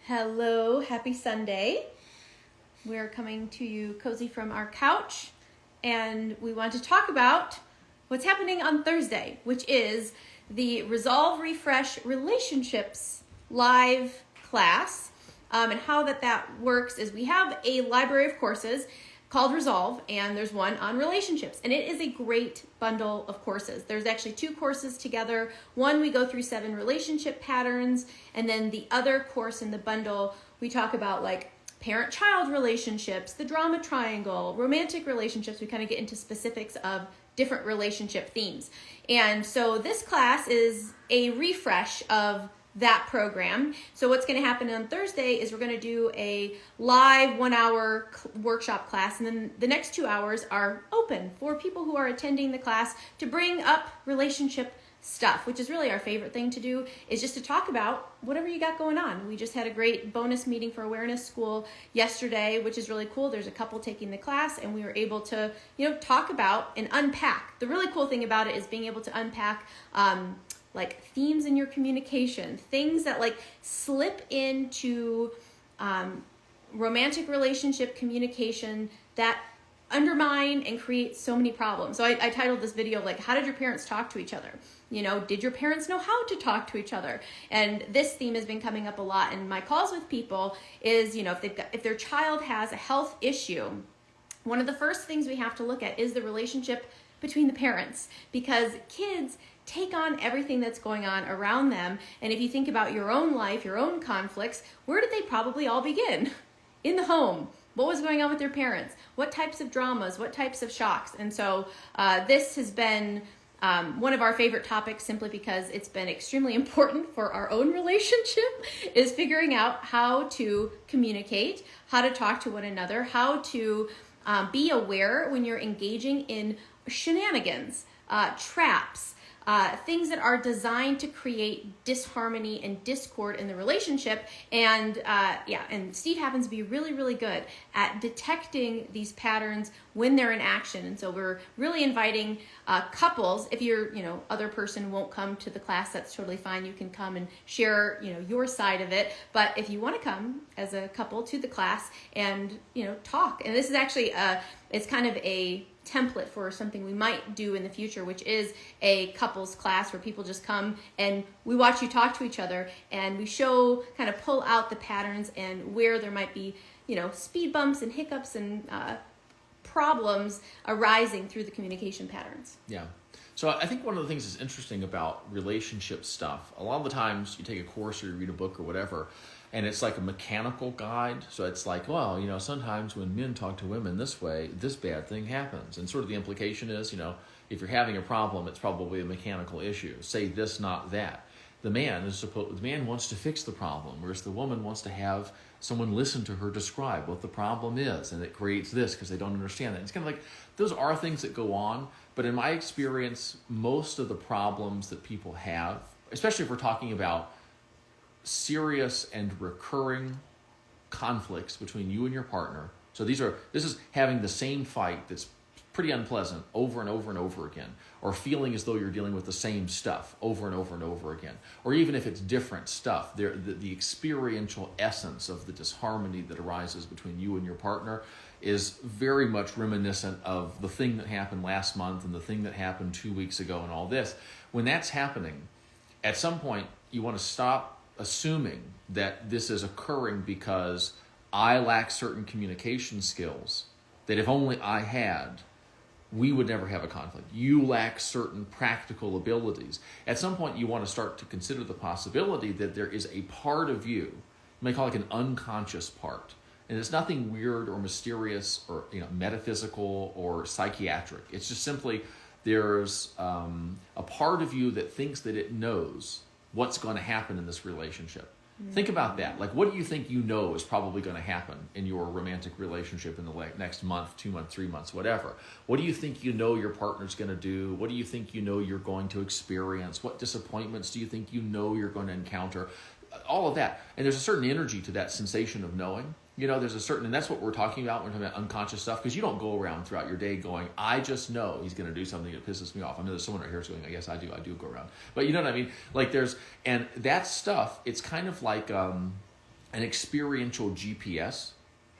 Hello, happy Sunday. We're coming to you cozy from our couch, and we want to talk about what's happening on Thursday, which is the Resolve, Refresh Relationships live class. And how that works is we have a library of courses called Resolve, and there's one on relationships, and it is a great bundle of courses. There's actually 2 courses together. One, we go through 7 relationship patterns, and then the other course in the bundle, we talk about like parent-child relationships, the drama triangle, romantic relationships. We kind of get into specifics of different relationship themes. And so this class is a refresh of that program. So what's going to happen on Thursday is we're going to do a live 1-hour workshop class, and then the next 2 hours are open for people who are attending the class to bring up relationship stuff, which is really our favorite thing to do, is just to talk about whatever you got going on. We just had a great bonus meeting for Awareness School yesterday, which is really cool. There's a couple taking the class, and we were able to, talk about and unpack. The really cool thing about it is being able to unpack like themes in your communication, things that like slip into romantic relationship communication that undermine and create so many problems. So I titled this video like, how did your parents talk to each other? Did your parents know how to talk to each other? And this theme has been coming up a lot in my calls with people is, if their child has a health issue, one of the first things we have to look at is the relationship between the parents, because kids take on everything that's going on around them. And if you think about your own life, your own conflicts, where did they probably all begin? In the home. What was going on with their parents? What types of dramas? What types of shocks? And so this has been one of our favorite topics, simply because it's been extremely important for our own relationship, is figuring out how to communicate, how to talk to one another, how to be aware when you're engaging in shenanigans, traps, things that are designed to create disharmony and discord in the relationship. And and Steve happens to be really, really good at detecting these patterns when they're in action. And so we're really inviting couples. If your other person won't come to the class, that's totally fine. You can come and share your side of it. But if you want to come as a couple to the class and talk, and this is actually it's kind of a template for something we might do in the future, which is a couples class where people just come and we watch you talk to each other, and we kind of pull out the patterns and where there might be, speed bumps and hiccups and problems arising through the communication patterns. Yeah. So I think one of the things that's interesting about relationship stuff, a lot of the times you take a course or you read a book or whatever, and it's like a mechanical guide. So it's like, well, sometimes when men talk to women this way, this bad thing happens. And sort of the implication is, if you're having a problem, it's probably a mechanical issue. Say this, not that. The man wants to fix the problem, whereas the woman wants to have someone listen to her describe what the problem is, and it creates this because they don't understand that. It's kind of like, those are things that go on, but in my experience, most of the problems that people have, especially if we're talking about serious and recurring conflicts between you and your partner. So this is having the same fight that's pretty unpleasant over and over and over again, or feeling as though you're dealing with the same stuff over and over and over again, or even if it's different stuff, the experiential essence of the disharmony that arises between you and your partner is very much reminiscent of the thing that happened last month and the thing that happened 2 weeks ago and all this. When that's happening, at some point you want to stop assuming that this is occurring because I lack certain communication skills that if only I had, we would never have a conflict. You lack certain practical abilities. At some point, you want to start to consider the possibility that there is a part of you, you may call it an unconscious part, and it's nothing weird or mysterious or metaphysical or psychiatric. It's just simply there's a part of you that thinks that it knows what's going to happen in this relationship. Mm-hmm. Think about that. Like, what do you think is probably going to happen in your romantic relationship in the next month, 2 months, 3 months, whatever? What do you think your partner's going to do? What do you think you're going to experience? What disappointments do you think you're going to encounter? All of that. And there's a certain energy to that sensation of knowing. There's a certain, and that's what we're talking about when we're talking about unconscious stuff, because you don't go around throughout your day going, I just know he's going to do something that pisses me off. I mean, there's someone right here who's going, I guess I do go around. But you know what I mean? Like and that stuff, it's kind of like, an experiential GPS.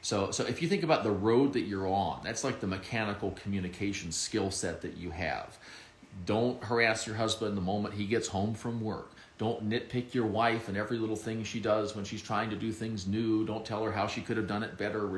So if you think about the road that you're on, that's like the mechanical communication skill set that you have. Don't harass your husband the moment he gets home from work. Don't nitpick your wife and every little thing she does when she's trying to do things new. Don't tell her how she could have done it better.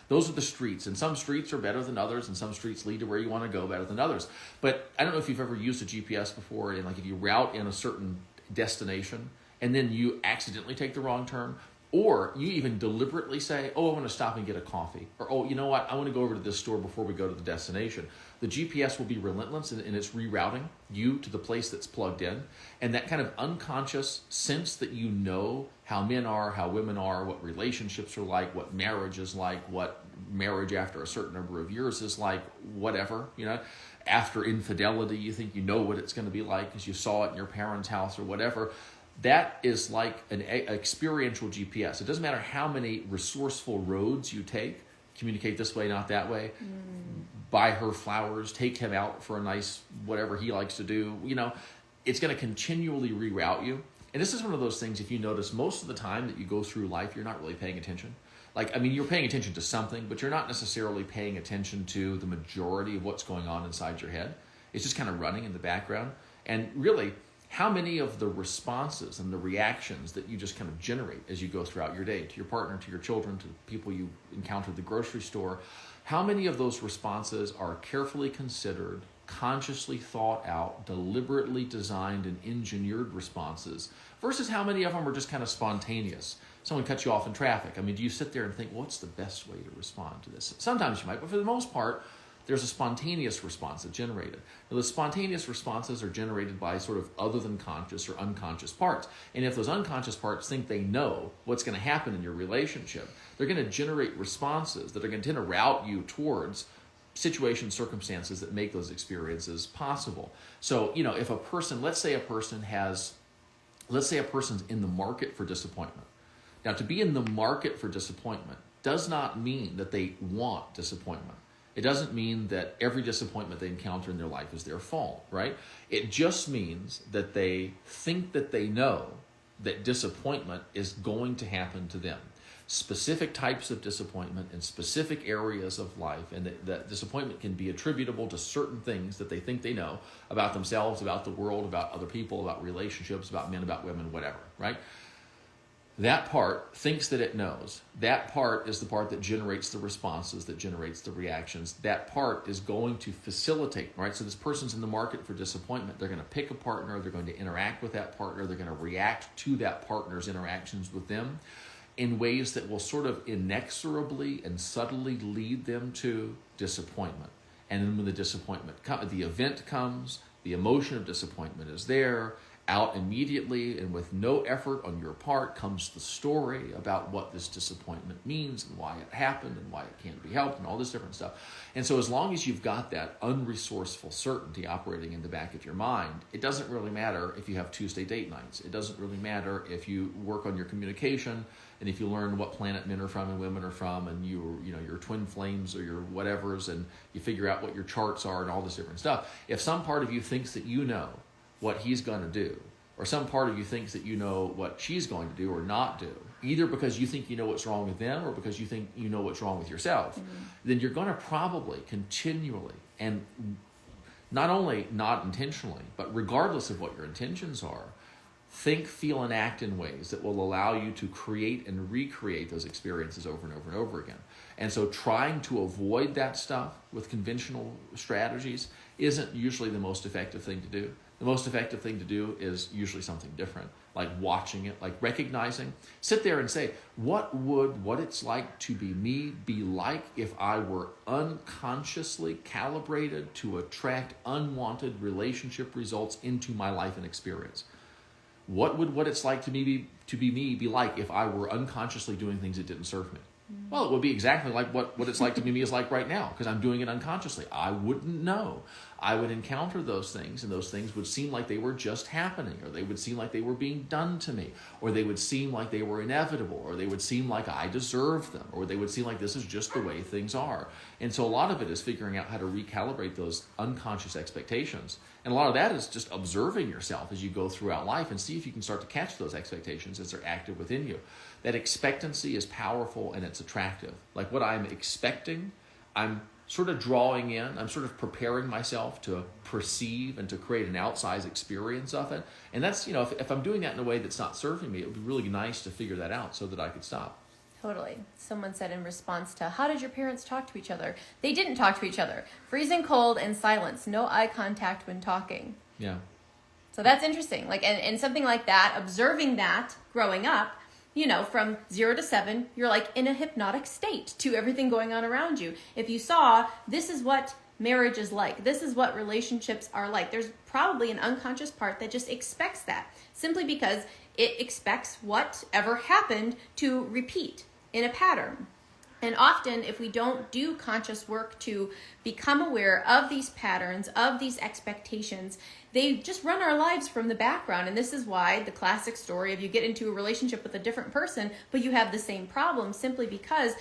Those are the streets. And some streets are better than others, and some streets lead to where you want to go better than others. But I don't know if you've ever used a GPS before, and like if you route in a certain destination and then you accidentally take the wrong turn, or you even deliberately say, oh, I want to stop and get a coffee. Or, oh, you know what? I want to go over to this store before we go to the destination. The GPS will be relentless in its rerouting you to the place that's plugged in. And that kind of unconscious sense that you know how men are, how women are, what relationships are like, what marriage is like, what marriage after a certain number of years is like, whatever, after infidelity, you think you know what it's going to be like because you saw it in your parents' house or whatever. That is like an experiential GPS. It doesn't matter how many resourceful roads you take, communicate this way, not that way, buy her flowers, take him out for a nice whatever he likes to do. It's going to continually reroute you. And this is one of those things, if you notice, most of the time that you go through life, you're not really paying attention. You're paying attention to something, but you're not necessarily paying attention to the majority of what's going on inside your head. It's just kind of running in the background. And really, how many of the responses and the reactions that you just kind of generate as you go throughout your day, to your partner, to your children, to the people you encounter at the grocery store, how many of those responses are carefully considered, consciously thought out, deliberately designed and engineered responses, versus how many of them are just kind of spontaneous? Someone cuts you off in traffic. Do you sit there and think, what's the best way to respond to this? Sometimes you might, but for the most part, there's a spontaneous response that's generated. Now, the spontaneous responses are generated by sort of other than conscious or unconscious parts. And if those unconscious parts think they know what's going to happen in your relationship, they're going to generate responses that are going to tend to route you towards situations, circumstances that make those experiences possible. So, if a person, let's say a person's in the market for disappointment. Now, to be in the market for disappointment does not mean that they want disappointment. It doesn't mean that every disappointment they encounter in their life is their fault, right? It just means that they think that they know that disappointment is going to happen to them. Specific types of disappointment in specific areas of life, and that disappointment can be attributable to certain things that they think they know about themselves, about the world, about other people, about relationships, about men, about women, whatever, right? That part thinks that it knows. That part is the part that generates the responses, that generates the reactions. That part is going to facilitate, right? So this person's in the market for disappointment. They're going to pick a partner. They're going to interact with that partner. They're going to react to that partner's interactions with them in ways that will sort of inexorably and subtly lead them to disappointment. And then when the disappointment comes, the event comes, the emotion of disappointment is there. Out immediately and with no effort on your part comes the story about what this disappointment means and why it happened and why it can't be helped and all this different stuff. And so as long as you've got that unresourceful certainty operating in the back of your mind, it doesn't really matter if you have Tuesday date nights. It doesn't really matter if you work on your communication and if you learn what planet men are from and women are from and your twin flames or your whatevers and you figure out what your charts are and all this different stuff. If some part of you thinks that you know what he's going to do, or some part of you thinks that you know what she's going to do or not do, either because you think you know what's wrong with them or because you think you know what's wrong with yourself, then you're going to probably continually, and not only not intentionally, but regardless of what your intentions are, think, feel, and act in ways that will allow you to create and recreate those experiences over and over and over again. And so trying to avoid that stuff with conventional strategies isn't usually the most effective thing to do. The most effective thing to do is usually something different, like watching it, like recognizing. Sit there and say, what would what it's like to be me be like if I were unconsciously calibrated to attract unwanted relationship results into my life and experience? What would what it's like to be me be like if I were unconsciously doing things that didn't serve me? Well, it would be exactly like what it's like to be me is like right now, because I'm doing it unconsciously. I wouldn't know. I would encounter those things, and those things would seem like they were just happening, or they would seem like they were being done to me, or they would seem like they were inevitable, or they would seem like I deserved them, or they would seem like this is just the way things are. And so a lot of it is figuring out how to recalibrate those unconscious expectations. And a lot of that is just observing yourself as you go throughout life and see if you can start to catch those expectations as they're active within you. That expectancy is powerful and it's attractive. Like what I'm expecting, I'm sort of drawing in, I'm sort of preparing myself to perceive and to create an outsized experience of it. And that's, if I'm doing that in a way that's not serving me, it would be really nice to figure that out so that I could stop. Totally. Someone said in response to, how did your parents talk to each other? They didn't talk to each other. Freezing cold and silence. No eye contact when talking. Yeah. So that's interesting. And something like that, observing that growing up, from 0 to 7, you're like in a hypnotic state to everything going on around you. If you saw, this is what marriage is like, this is what relationships are like, there's probably an unconscious part that just expects that, simply because it expects whatever happened to repeat in a pattern. And often, if we don't do conscious work to become aware of these patterns, of these expectations, they just run our lives from the background. And this is why the classic story of you get into a relationship with a different person, but you have the same problem, simply because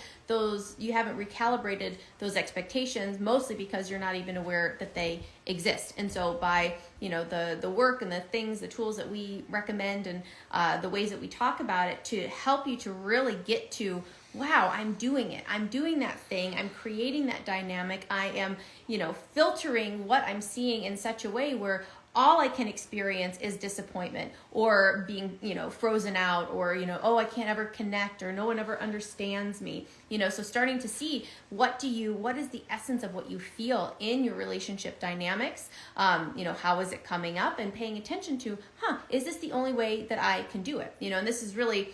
you haven't recalibrated those expectations, mostly because you're not even aware that they exist. And so by the work and the things, the tools that we recommend, and the ways that we talk about it to help you to really get to, wow, I'm doing it. I'm doing that thing. I'm creating that dynamic. I am, filtering what I'm seeing in such a way where all I can experience is disappointment, or being, frozen out, or, oh, I can't ever connect, or no one ever understands me. So starting to see what is the essence of what you feel in your relationship dynamics? How is it coming up, and paying attention to, is this the only way that I can do it? And this is really,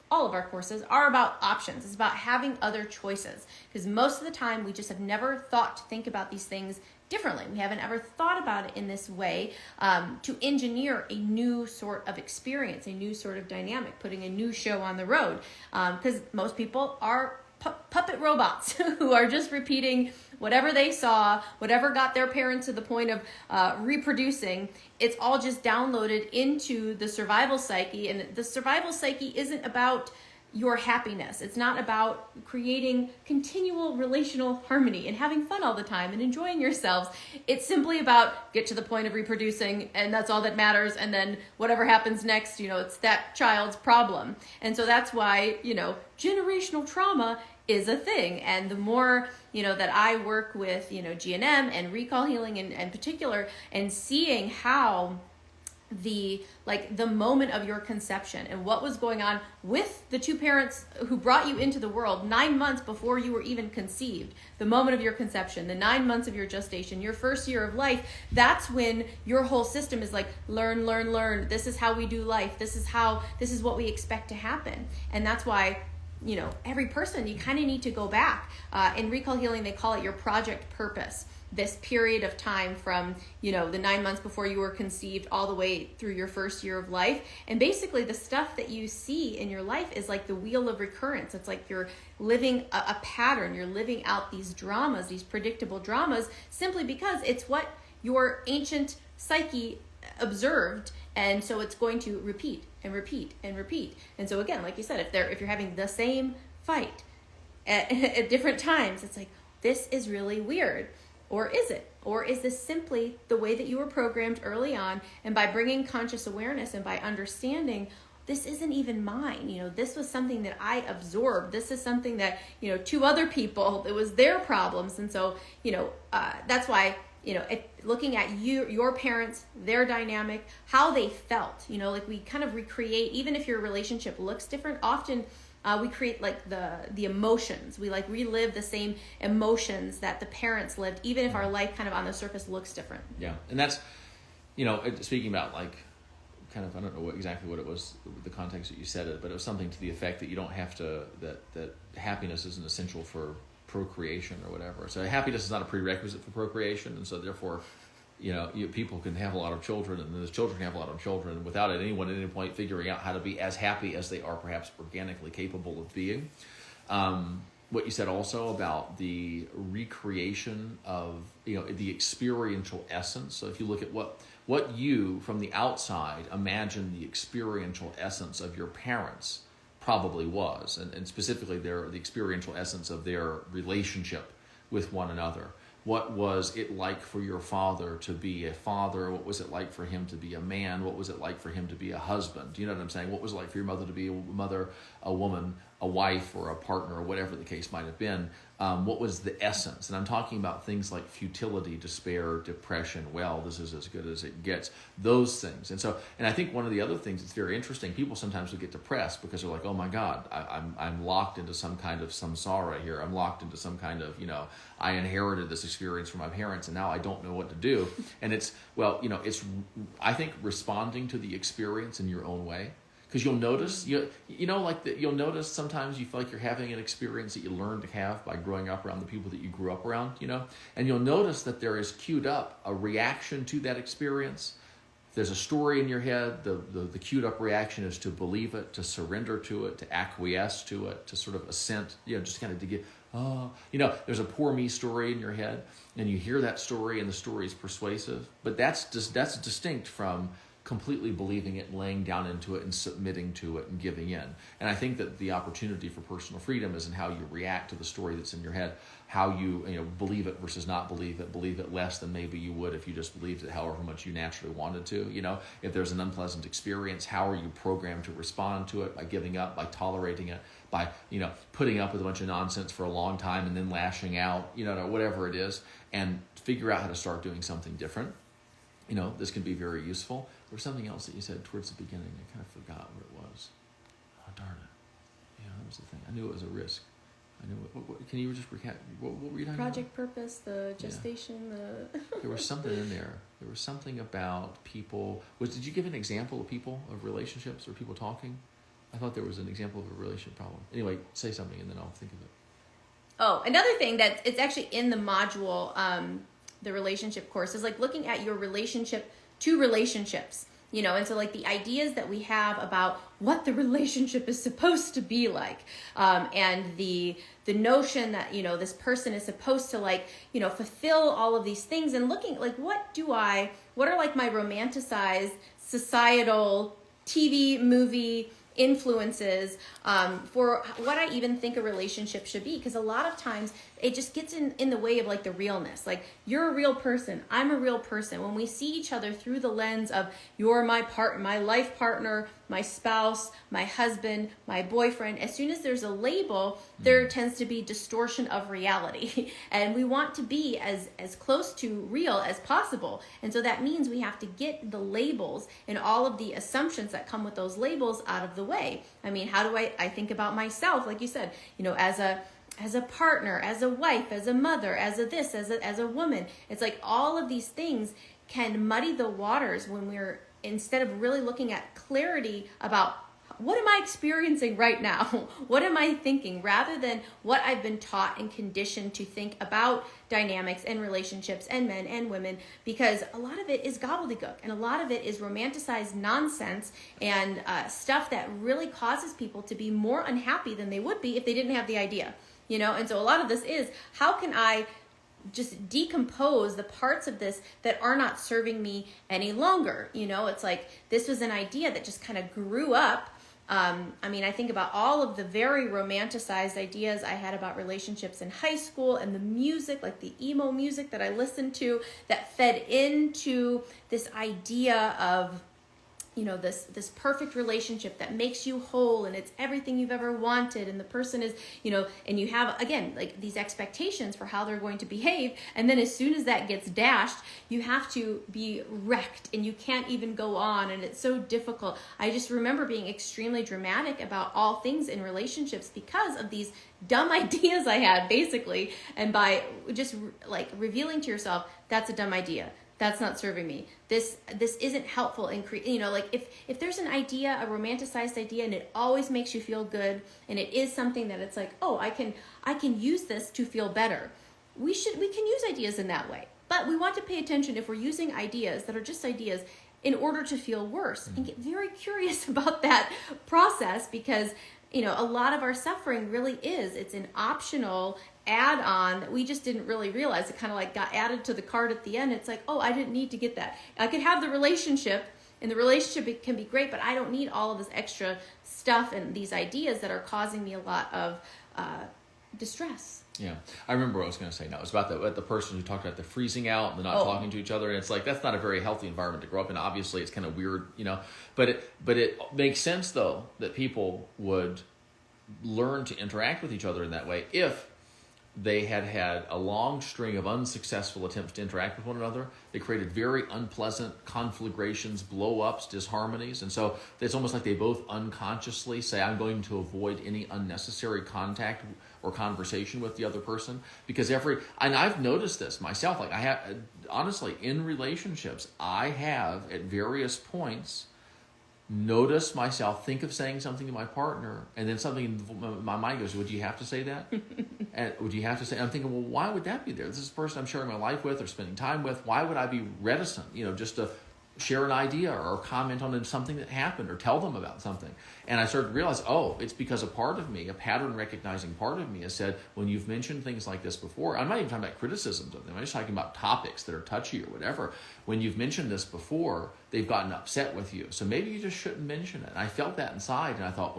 all of our courses are about options. It's about having other choices, because most of the time we just have never thought to think about these things differently. We haven't ever thought about it in this way, to engineer a new sort of experience, a new sort of dynamic, putting a new show on the road, because most people are puppet robots who are just repeating whatever they saw, whatever got their parents to the point of reproducing. It's all just downloaded into the survival psyche, and the survival psyche isn't about your happiness. It's not about creating continual relational harmony and having fun all the time and enjoying yourselves. It's simply about get to the point of reproducing, and that's all that matters. And then whatever happens next, it's that child's problem. And so that's why, generational trauma is a thing. And the more, that I work with, GNM and recall healing in particular, and seeing how the moment of your conception and what was going on with the two parents who brought you into the world 9 months before you were even conceived, the moment of your conception, the 9 months of your gestation, your first year of life, that's when your whole system is like, learn. This is how we do life. This is what we expect to happen. And that's why, every person, you kind of need to go back. In recall healing, they call it your project purpose. This period of time from, the 9 months before you were conceived all the way through your first year of life. And basically the stuff that you see in your life is like the wheel of recurrence. It's like you're living a pattern. You're living out these dramas, these predictable dramas, simply because it's what your ancient psyche observed. And so it's going to repeat and repeat and repeat. And so again, like you said, if you're having the same fight at different times, it's like, this is really weird. Or is it? Or is this simply the way that you were programmed early on? And by bringing conscious awareness and by understanding, this isn't even mine. This was something that I absorbed. This is something that, to other people, it was their problems. And so, that's why, looking at your parents, their dynamic, how they felt, we kind of recreate, even if your relationship looks different, often we create the emotions. We relive the same emotions that the parents lived, even if our life kind of on the surface looks different. Yeah. And that's, speaking about kind of, I don't know exactly what it was, the context that you said it, but it was something to the effect that you don't have to, that happiness isn't essential for procreation or whatever. So happiness is not a prerequisite for procreation. And so therefore, people can have a lot of children, and those children have a lot of children without anyone at any point figuring out how to be as happy as they are perhaps organically capable of being. what you said also about the recreation of, the experiential essence. So if you look at what you from the outside imagine the experiential essence of your parents probably was, and specifically the experiential essence of their relationship with one another. What was it like for your father to be a father? What was it like for him to be a man? What was it like for him to be a husband? Do you know what I'm saying? What was it like for your mother to be a mother, a woman, a wife, or a partner, or whatever the case might have been? What was the essence? And I'm talking about things like futility, despair, depression. Well, this is as good as it gets. Those things. And I think one of the other things that's very interesting, people sometimes will get depressed because they're like, oh my God, I'm locked into some kind of samsara here. I'm locked into some kind of, I inherited this experience from my parents and now I don't know what to do. And it's I think responding to the experience in your own way. Because you'll notice, you'll notice sometimes you feel like you're having an experience that you learned to have by growing up around the people that you grew up around, and you'll notice that there is queued up a reaction to that experience. If there's a story in your head, the queued up reaction is to believe it, to surrender to it, to acquiesce to it, to sort of assent, just kind of to get, there's a poor me story in your head, and you hear that story, and the story is persuasive, but that's distinct from completely believing it, laying down into it, and submitting to it, and giving in. And I think that the opportunity for personal freedom is in how you react to the story that's in your head, how you believe it versus not believe it less than maybe you would if you just believed it however much you naturally wanted to. If there's an unpleasant experience, how are you programmed to respond to it? By giving up, by tolerating it, by putting up with a bunch of nonsense for a long time and then lashing out, whatever it is, and figure out how to start doing something different. This can be very useful. There was something else that you said towards the beginning. I kind of forgot what it was. Oh, darn it. Yeah, that was the thing. I knew it was a risk. I knew it. Can you just recap? What were you talking about? Project purpose, the gestation, There was something in there. There was something about people. Did you give an example of people, of relationships, or people talking? I thought there was an example of a relationship problem. Anyway, say something and then I'll think of it. Oh, another thing that it's actually in the module, the relationship course, is like looking at your relationship to relationships, and so like the ideas that we have about what the relationship is supposed to be like, and the notion that, this person is supposed to fulfill all of these things, and looking like what are like my romanticized societal TV movie influences for what I even think a relationship should be, because a lot of times it just gets in the way of like the realness. Like, you're a real person, I'm a real person. When we see each other through the lens of you're my life partner, my spouse, my husband, my boyfriend, as soon as there's a label, there tends to be distortion of reality. And we want to be as close to real as possible. And so that means we have to get the labels and all of the assumptions that come with those labels out of the way. I mean, how do I think about myself, like you said, as a partner, as a wife, as a mother, as a woman. It's like all of these things can muddy the waters when instead of really looking at clarity about what am I experiencing right now? What am I thinking? Rather than what I've been taught and conditioned to think about dynamics and relationships and men and women, because a lot of it is gobbledygook and a lot of it is romanticized nonsense and stuff that really causes people to be more unhappy than they would be if they didn't have the idea. And so a lot of this is, how can I just decompose the parts of this that are not serving me any longer? It's like, this was an idea that just kind of grew up. I think about all of the very romanticized ideas I had about relationships in high school, and the music, like the emo music that I listened to, that fed into this idea of, this perfect relationship that makes you whole and it's everything you've ever wanted, and the person is, and you have, again, like these expectations for how they're going to behave, and then as soon as that gets dashed, you have to be wrecked and you can't even go on, and it's so difficult. I just remember being extremely dramatic about all things in relationships because of these dumb ideas I had, basically, and by just like revealing to yourself, that's a dumb idea. That's not serving me. This isn't helpful in like if there's an idea, a romanticized idea, and it always makes you feel good, and it is something that it's like, oh, I can use this to feel better. We can use ideas in that way. But we want to pay attention if we're using ideas that are just ideas in order to feel worse, and get very curious about that process, because a lot of our suffering really is, it's an optional add-on that we just didn't really realize. It kind of like got added to the cart at the end. It's like, oh, I didn't need to get that. I could have the relationship, and the relationship, it can be great, but I don't need all of this extra stuff and these ideas that are causing me a lot of distress. Yeah, I remember what I was going to say now. It was about the person who talked about the freezing out and the not talking to each other, and it's like that's not a very healthy environment to grow up in. Obviously, it's kind of weird, But it makes sense though that people would learn to interact with each other in that way if they had a long string of unsuccessful attempts to interact with one another. They created very unpleasant conflagrations, blow-ups, disharmonies. And so it's almost like they both unconsciously say, I'm going to avoid any unnecessary contact or conversation with the other person. Because and I've noticed this myself, like I have, honestly, in relationships, I have at various points notice myself think of saying something to my partner, and then something in my mind goes, would you have to say that? And would you have to say, and I'm thinking, well, why would that be there? This is a person I'm sharing my life with or spending time with. Why would I be reticent, just to share an idea or comment on something that happened or tell them about something? And I started to realize, it's because a part of me, a pattern recognizing part of me has said, when you've mentioned things like this before, I'm not even talking about criticisms of them, I'm just talking about topics that are touchy or whatever. When you've mentioned this before, they've gotten upset with you. So maybe you just shouldn't mention it. And I felt that inside, and I thought,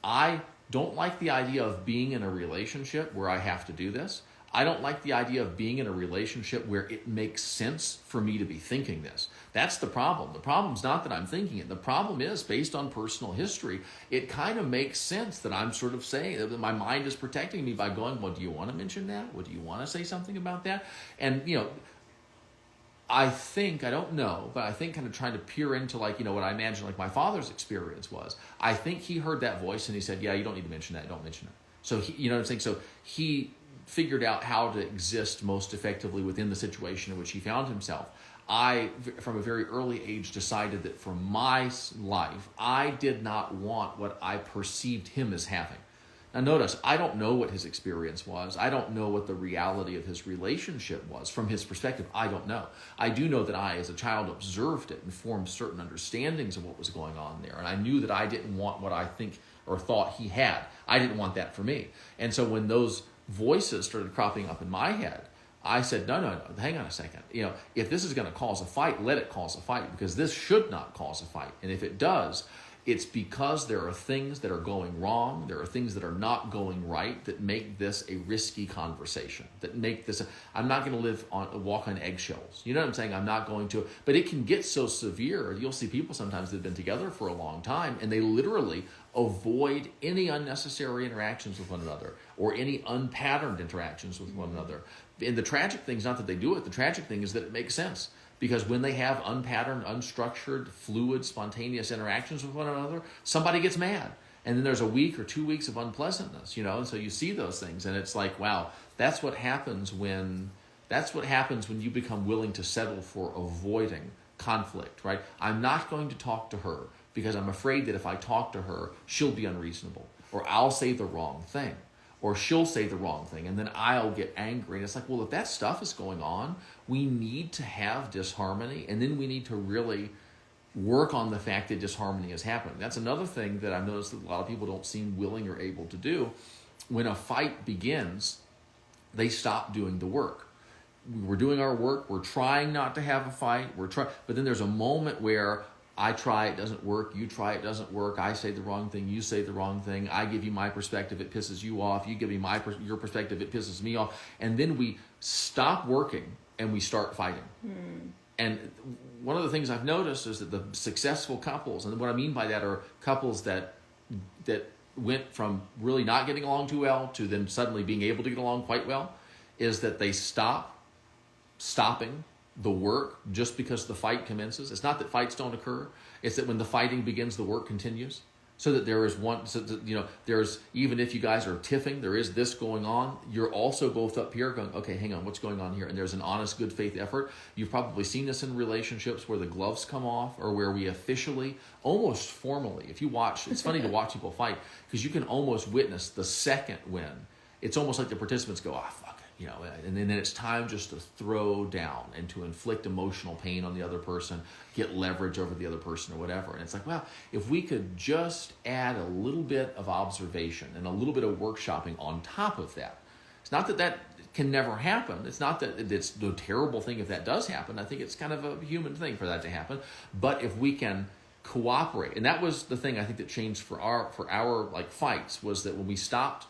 I don't like the idea of being in a relationship where I have to do this. I don't like the idea of being in a relationship where it makes sense for me to be thinking this. That's the problem. The problem's not that I'm thinking it. The problem is, based on personal history, it kind of makes sense that I'm sort of saying that my mind is protecting me by going, well, do you want to mention that? Well, do you want to say something about that? And, I don't know, but I think kind of trying to peer into what I imagine my father's experience was. I think he heard that voice and he said, yeah, you don't need to mention that. Don't mention it. So he, you know what I'm saying? So he figured out how to exist most effectively within the situation in which he found himself. I, from a very early age, decided that for my life, I did not want what I perceived him as having. Now notice, I don't know what his experience was. I don't know what the reality of his relationship was. From his perspective, I don't know. I do know that I, as a child, observed it and formed certain understandings of what was going on there. And I knew that I didn't want what I think or thought he had. I didn't want that for me. And so when those voices started cropping up in my head, I said, no, hang on a second. If this is going to cause a fight, let it cause a fight, because this should not cause a fight. And if it does, it's because there are things that are going wrong, there are things that are not going right that make this a risky conversation, that make this, I'm not going to walk on eggshells. You know what I'm saying? I'm not going to, but it can get so severe. You'll see people sometimes that have been together for a long time and they literally avoid any unnecessary interactions with one another or any unpatterned interactions with one another. And the tragic thing is not that they do it. The tragic thing is that it makes sense. Because when they have unpatterned, unstructured, fluid, spontaneous interactions with one another, somebody gets mad. And then there's a week or 2 weeks of unpleasantness, and so you see those things. And it's like, wow, that's what happens when you become willing to settle for avoiding conflict, right? I'm not going to talk to her because I'm afraid that if I talk to her, she'll be unreasonable, or I'll say the wrong thing, or she'll say the wrong thing, and then I'll get angry. And it's like, well, if that stuff is going on, we need to have disharmony, and then we need to really work on the fact that disharmony is happening. That's another thing that I've noticed that a lot of people don't seem willing or able to do. When a fight begins, they stop doing the work. We're doing our work. We're trying not to have a fight. But then there's a moment where I try, it doesn't work. You try, it doesn't work. I say the wrong thing. You say the wrong thing. I give you my perspective. It pisses you off. You give me your perspective. It pisses me off. And then we stop working and we start fighting. And one of the things I've noticed is that the successful couples, and what I mean by that are couples that went from really not getting along too well to then suddenly being able to get along quite well, is that they stopping the work just because the fight commences. It's not that fights don't occur. It's that when the fighting begins, the work continues. So that there is there's, even if you guys are tiffing, there is this going on. You're also both up here going, okay, hang on, what's going on here? And there's an honest, good faith effort. You've probably seen this in relationships where the gloves come off or where we officially, almost formally, if you watch, it's funny to watch people fight because you can almost witness the second when it's almost like the participants go, fuck it. and then it's time just to throw down and to inflict emotional pain on the other person, get leverage over the other person or whatever. And it's like, well, if we could just add a little bit of observation and a little bit of workshopping on top of that. It's not that can never happen. It's not that it's the terrible thing if that does happen. I think it's kind of a human thing for that to happen. But if we can cooperate, and that was the thing I think that changed for our like fights, was that when we stopped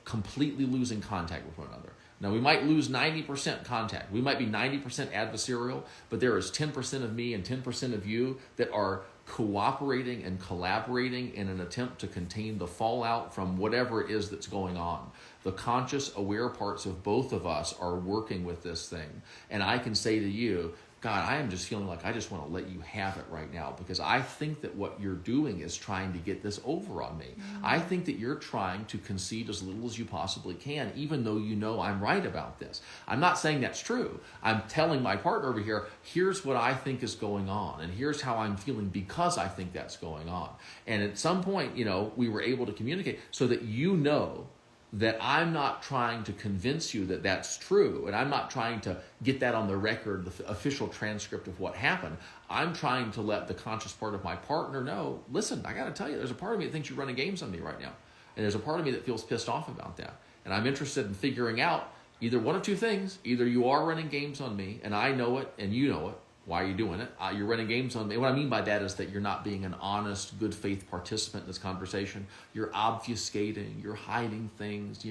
completely losing contact with one another. Now, we might lose 90% contact. We might be 90% adversarial, but there is 10% of me and 10% of you that are cooperating and collaborating in an attempt to contain the fallout from whatever it is that's going on. The conscious, aware parts of both of us are working with this thing. And I can say to you, God, I am just feeling like I just want to let you have it right now, because I think that what you're doing is trying to get this over on me. I think that you're trying to concede as little as you possibly can, even though you know I'm right about this. I'm not saying that's true. I'm telling my partner over here, here's what I think is going on, and here's how I'm feeling because I think that's going on. And at some point, we were able to communicate so that that I'm not trying to convince you that that's true, and I'm not trying to get that on the record, the official transcript of what happened. I'm trying to let the conscious part of my partner know, listen, I got to tell you, there's a part of me that thinks you're running games on me right now, and there's a part of me that feels pissed off about that, and I'm interested in figuring out either one of two things. Either you are running games on me, and I know it, and you know it. Why are you doing it? You're running games on me. What I mean by that is that you're not being an honest, good faith participant in this conversation. You're obfuscating. You're hiding things.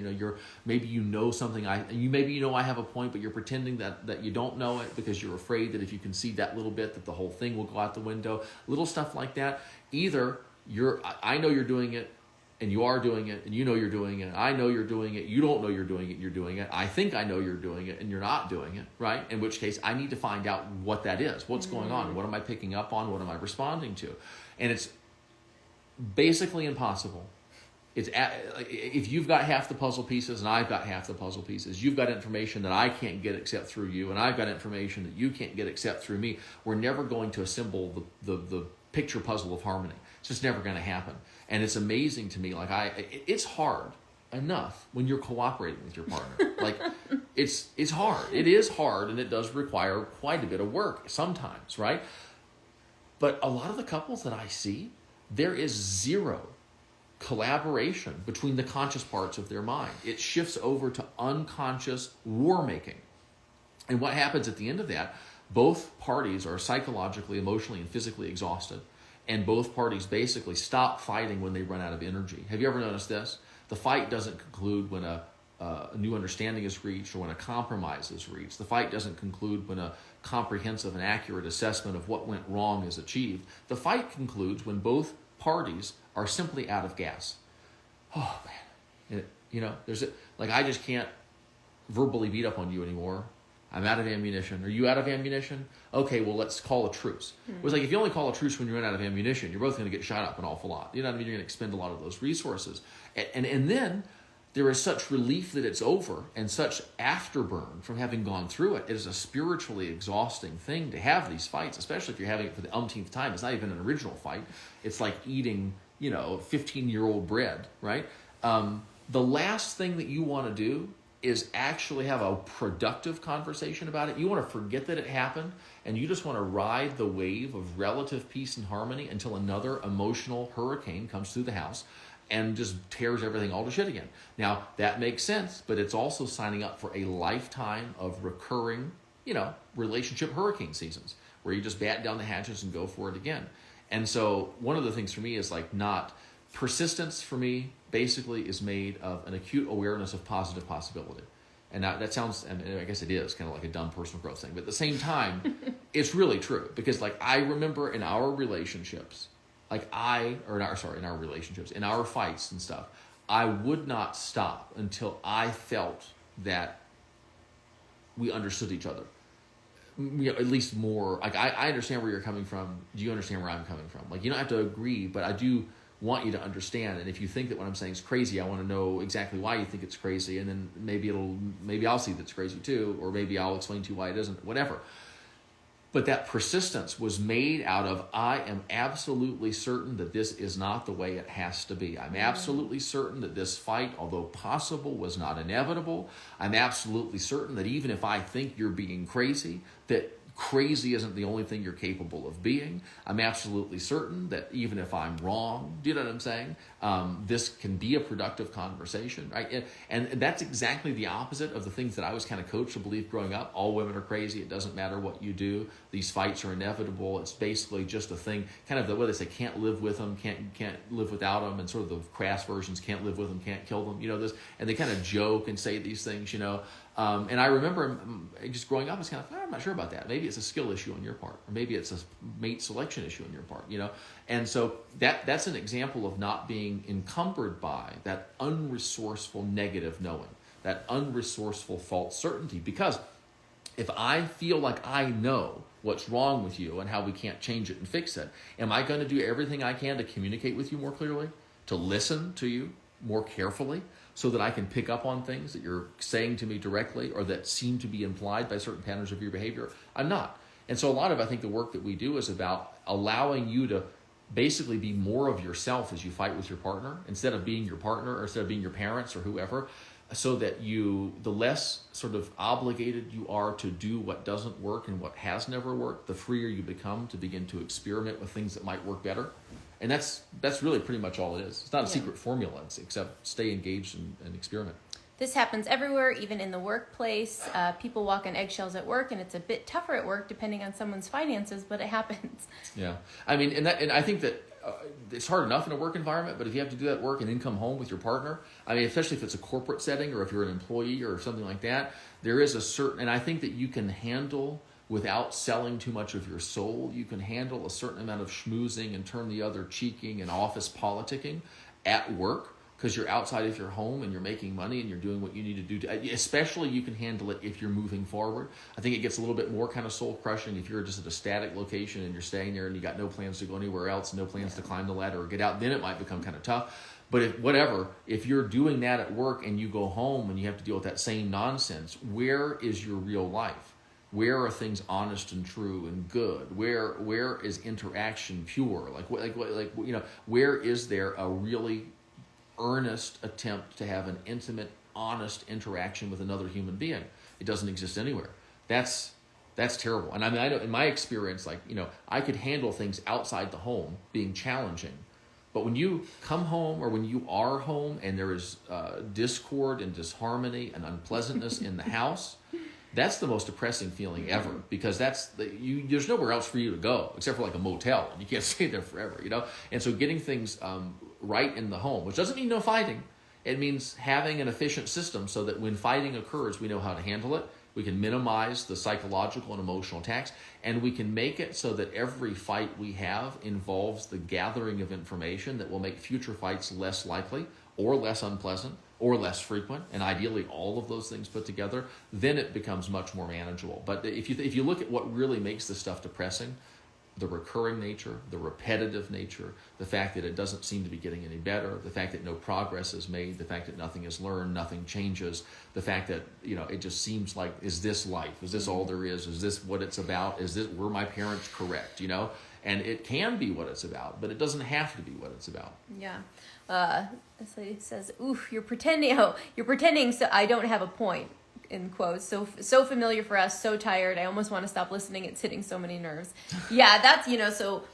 Maybe you know something. Maybe I have a point, but you're pretending that you don't know it because you're afraid that if you concede that little bit, that the whole thing will go out the window. Little stuff like that. Either I know you're doing it, and you are doing it, and you know you're doing it. I know you're doing it. You don't know you're doing it. You're doing it. I think I know you're doing it, and you're not doing it, right? In which case, I need to find out what that is. What's going on? What am I picking up on? What am I responding to? And it's basically impossible. If you've got half the puzzle pieces and I've got half the puzzle pieces, you've got information that I can't get except through you, and I've got information that you can't get except through me. We're never going to assemble the picture puzzle of harmony. It's just never going to happen. And it's amazing to me, it's hard enough when you're cooperating with your partner. It's hard. It is hard, and it does require quite a bit of work sometimes, right? But a lot of the couples that I see, there is zero collaboration between the conscious parts of their mind. It shifts over to unconscious war making. And what happens at the end of that, both parties are psychologically, emotionally, and physically exhausted. And both parties basically stop fighting when they run out of energy. Have you ever noticed this? The fight doesn't conclude when a new understanding is reached or when a compromise is reached. The fight doesn't conclude when a comprehensive and accurate assessment of what went wrong is achieved. The fight concludes when both parties are simply out of gas. Oh, man. I just can't verbally beat up on you anymore. I'm out of ammunition. Are you out of ammunition? Okay, well, let's call a truce. It was like, if you only call a truce when you run out of ammunition, you're both going to get shot up an awful lot. You know what I mean? You're going to expend a lot of those resources. And then there is such relief that it's over and such afterburn from having gone through it. It is a spiritually exhausting thing to have these fights, especially if you're having it for the umpteenth time. It's not even an original fight. It's like eating, 15-year-old bread, right? The last thing that you want to do is actually have a productive conversation about it. You want to forget that it happened, and you just want to ride the wave of relative peace and harmony until another emotional hurricane comes through the house and just tears everything all to shit again. Now, that makes sense, but it's also signing up for a lifetime of recurring, relationship hurricane seasons where you just bat down the hatches and go for it again. And so one of the things for me is persistence for me basically is made of an acute awareness of positive possibility. And that sounds, and I guess it is kind of like a dumb personal growth thing, but at the same time, it's really true. Because I remember in our relationships, in our relationships, in our fights and stuff, I would not stop until I felt that we understood each other. At least more, I understand where you're coming from. Do you understand where I'm coming from? You don't have to agree, but I do want you to understand. And if you think that what I'm saying is crazy, I want to know exactly why you think it's crazy, and then maybe I'll see that it's crazy too, or maybe I'll explain to you why it isn't, whatever. But that persistence was made out of, I am absolutely certain that this is not the way it has to be. I'm absolutely certain that this fight, although possible, was not inevitable. I'm absolutely certain that even if I think you're being crazy, that crazy isn't the only thing you're capable of being. I'm absolutely certain that even if I'm wrong, do you know what I'm saying? This can be a productive conversation, right? And that's exactly the opposite of the things that I was kind of coached to believe growing up. All women are crazy. It doesn't matter what you do. These fights are inevitable. It's basically just a thing, kind of the way they say, can't live with them, can't live without them, and sort of the crass versions, can't live with them, can't kill them, this, and they kind of joke and say these things, and I remember just growing up, I was kind of, I'm not sure about that. Maybe it's a skill issue on your part, or maybe it's a mate selection issue on your part, And so that's an example of not being encumbered by that unresourceful negative knowing, that unresourceful false certainty. Because if I feel like I know what's wrong with you and how we can't change it and fix it, am I going to do everything I can to communicate with you more clearly, to listen to you more carefully, so that I can pick up on things that you're saying to me directly or that seem to be implied by certain patterns of your behavior? I'm not. And so a lot of, I think, the work that we do is about allowing you to basically be more of yourself as you fight with your partner, instead of being your partner or instead of being your parents or whoever, so that the less sort of obligated you are to do what doesn't work and what has never worked, the freer you become to begin to experiment with things that might work better. And that's really pretty much all it is. It's not a secret formula, except stay engaged and experiment. This happens everywhere, even in the workplace. People walk on eggshells at work, and it's a bit tougher at work depending on someone's finances, but it happens. Yeah. I mean, and I think that it's hard enough in a work environment, but if you have to do that work and then come home with your partner, I mean, especially if it's a corporate setting or if you're an employee or something like that, there is a certain, and I think that you can handle, without selling too much of your soul, you can handle a certain amount of schmoozing and turn the other cheeking and office politicking at work, because you're outside of your home and you're making money and you're doing what you need to do. Especially you can handle it if you're moving forward. I think it gets a little bit more kind of soul crushing if you're just at a static location and you're staying there and you got no plans to go anywhere else, no plans to climb the ladder or get out. Then it might become kind of tough. But if you're doing that at work and you go home and you have to deal with that same nonsense, where is your real life? Where are things honest and true and good? Where is interaction pure? Where is there a really earnest attempt to have an intimate, honest interaction with another human being? It doesn't exist anywhere. That's terrible. And I mean, I know in my experience, I could handle things outside the home being challenging, but when you come home or when you are home and there is discord and disharmony and unpleasantness in the house, that's the most depressing feeling ever, because there's nowhere else for you to go except for like a motel, and you can't stay there forever, And so getting things right in the home, which doesn't mean no fighting. It means having an efficient system so that when fighting occurs, we know how to handle it. We can minimize the psychological and emotional attacks, and we can make it so that every fight we have involves the gathering of information that will make future fights less likely or less unpleasant or less frequent, and ideally all of those things put together. Then it becomes much more manageable. But if you look at what really makes this stuff depressing, the recurring nature, the repetitive nature, the fact that it doesn't seem to be getting any better, the fact that no progress is made, the fact that nothing is learned, nothing changes, the fact that it just seems like, is this life? Is this all there is? Is this what it's about? Were my parents correct? And it can be what it's about, but it doesn't have to be what it's about. Yeah. This lady says, "Oof, you're pretending so I don't have a point." In quotes, so familiar for us, so tired. I almost want to stop listening. It's hitting so many nerves. Yeah, that's, so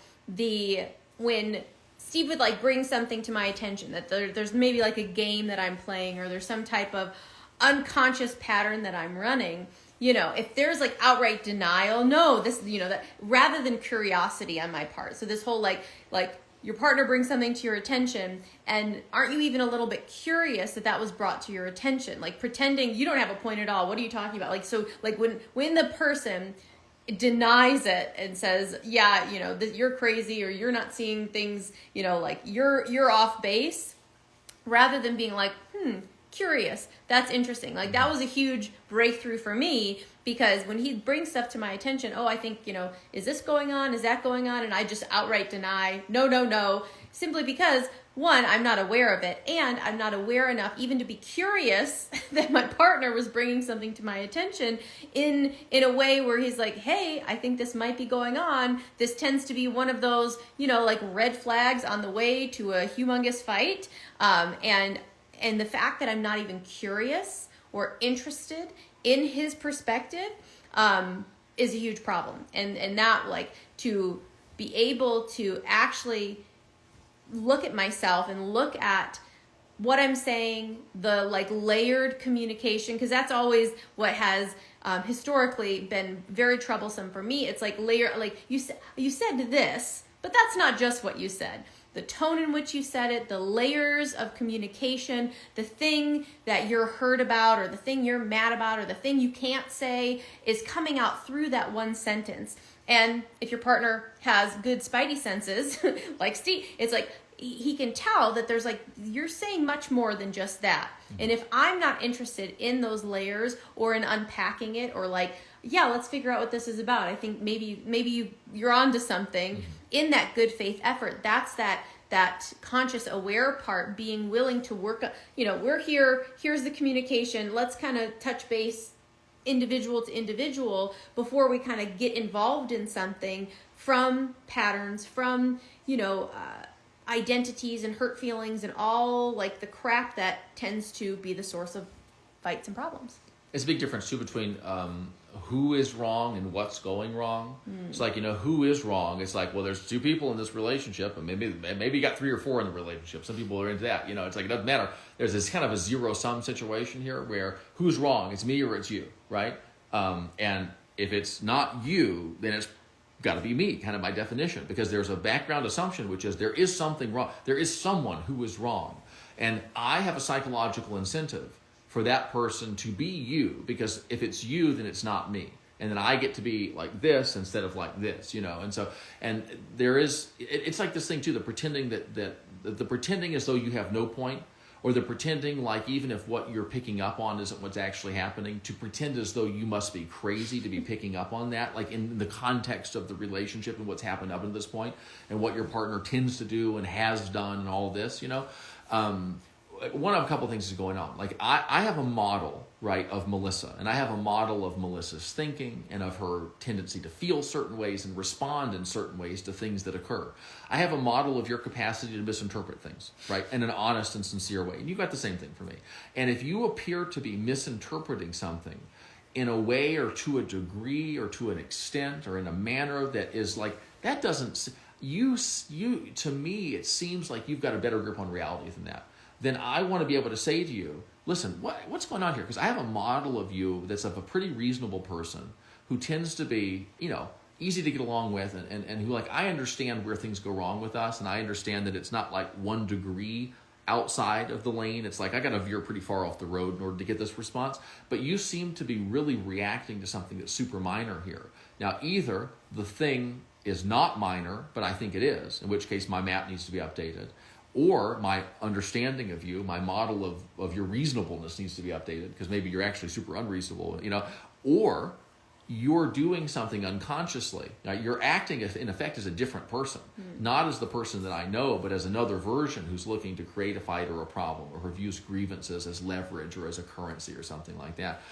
when Steve would bring something to my attention, that there's maybe a game that I'm playing, or there's some type of unconscious pattern that I'm running, if there's outright denial, no, this, that rather than curiosity on my part. So this whole your partner brings something to your attention, and aren't you even a little bit curious that was brought to your attention? Pretending you don't have a point at all. What are you talking about? When the person denies it and says, yeah, that you're crazy, or you're not seeing things, you're off base, rather than being curious. That's interesting. That was a huge breakthrough for me, because when he brings stuff to my attention, I think, is this going on? Is that going on? And I just outright deny, no, simply because one, I'm not aware of it, and I'm not aware enough even to be curious that my partner was bringing something to my attention in a way where he's like, hey, I think this might be going on. This tends to be one of those, like red flags on the way to a humongous fight. And the fact that I'm not even curious or interested in his perspective is a huge problem. And that, like, to be able to actually look at myself and look at what I'm saying, the like layered communication, because that's always what has historically been very troublesome for me. It's like you said this, but that's not just what you said. The tone in which you said it, the layers of communication, the thing that you're hurt about or the thing you're mad about or the thing you can't say is coming out through that one sentence. And if your partner has good spidey senses, like Steve, it's like he can tell that there's like, you're saying much more than just that. And if I'm not interested in those layers or in unpacking it or like, yeah, let's figure out what this is about. I think maybe you're onto something in that good faith effort. That's that conscious aware part, being willing to work, we're here, here's the communication. Let's kind of touch base individual to individual before we kind of get involved in something from patterns, from, identities and hurt feelings and all like the crap that tends to be the source of fights and problems. It's a big difference too between who is wrong and what's going wrong. It's like, who is wrong. It's like, well, there's two people in this relationship, and maybe you got 3 or 4 in the relationship. Some people are into that. It's like, it doesn't matter. There's this kind of a zero-sum situation here where who's wrong? It's me or it's you, right? And if it's not you, then it's got to be me, kind of by definition, because there's a background assumption, which is there is something wrong. There is someone who is wrong. And I have a psychological incentive for that person to be you, because if it's you, then it's not me. And then I get to be like this instead of like this, And so, and there is, it's like this thing too, the pretending the pretending as though you have no point, or the pretending like even if what you're picking up on isn't what's actually happening, to pretend as though you must be crazy to be picking up on that, like in the context of the relationship and what's happened up to this point and what your partner tends to do and has done and all this, one of a couple of things is going on. Like I have a model, right, of Melissa, and I have a model of Melissa's thinking and of her tendency to feel certain ways and respond in certain ways to things that occur. I have a model of your capacity to misinterpret things, right, in an honest and sincere way. And you've got the same thing for me. And if you appear to be misinterpreting something in a way or to a degree or to an extent or in a manner that is like, that doesn't, you to me, it seems like you've got a better grip on reality than that. Then I want to be able to say to you, listen, what's going on here? Because I have a model of you that's of a pretty reasonable person who tends to be, easy to get along with and who, like, I understand where things go wrong with us, and I understand that it's not like 1 degree outside of the lane. It's like I got to veer pretty far off the road in order to get this response. But you seem to be really reacting to something that's super minor here. Now, either the thing is not minor, but I think it is, in which case my map needs to be updated, or my understanding of you, my model of your reasonableness needs to be updated, because maybe you're actually super unreasonable, or you're doing something unconsciously. Now, you're acting, in effect, as a different person, not as the person that I know, but as another version who's looking to create a fight or a problem, or who views grievances as leverage or as a currency or something like that.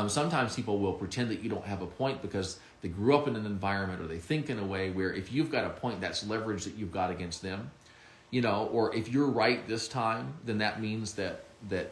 Sometimes people will pretend that you don't have a point because they grew up in an environment or they think in a way where if you've got a point, that's leverage that you've got against them. Or if you're right this time, then that means that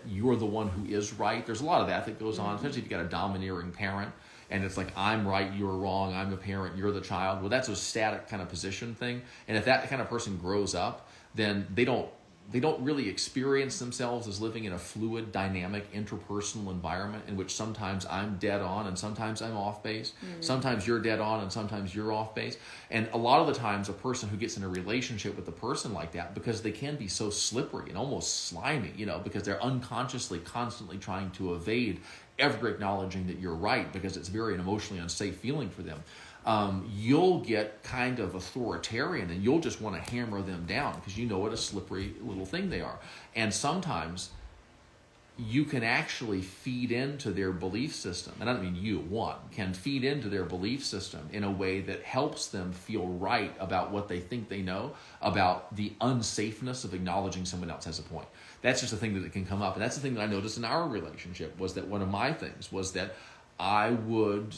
you're the one who is right. There's a lot of that goes on, especially if you've got a domineering parent, and it's like, I'm right, you're wrong, I'm the parent, you're the child. Well, that's a static kind of position thing. And if that kind of person grows up, then they don't really experience themselves as living in a fluid, dynamic, interpersonal environment in which sometimes I'm dead on and sometimes I'm off base. Sometimes you're dead on and sometimes you're off base. And a lot of the times a person who gets in a relationship with a person like that, because they can be so slippery and almost slimy, because they're unconsciously constantly trying to evade ever acknowledging that you're right, because it's very an emotionally unsafe feeling for them. You'll get kind of authoritarian and you'll just want to hammer them down because you know what a slippery little thing they are. And sometimes you can actually feed into their belief system. And I don't mean you, can feed into their belief system in a way that helps them feel right about what they think they know, about the unsafeness of acknowledging someone else has a point. That's just a thing that can come up. And that's the thing that I noticed in our relationship, was that one of my things was that I would,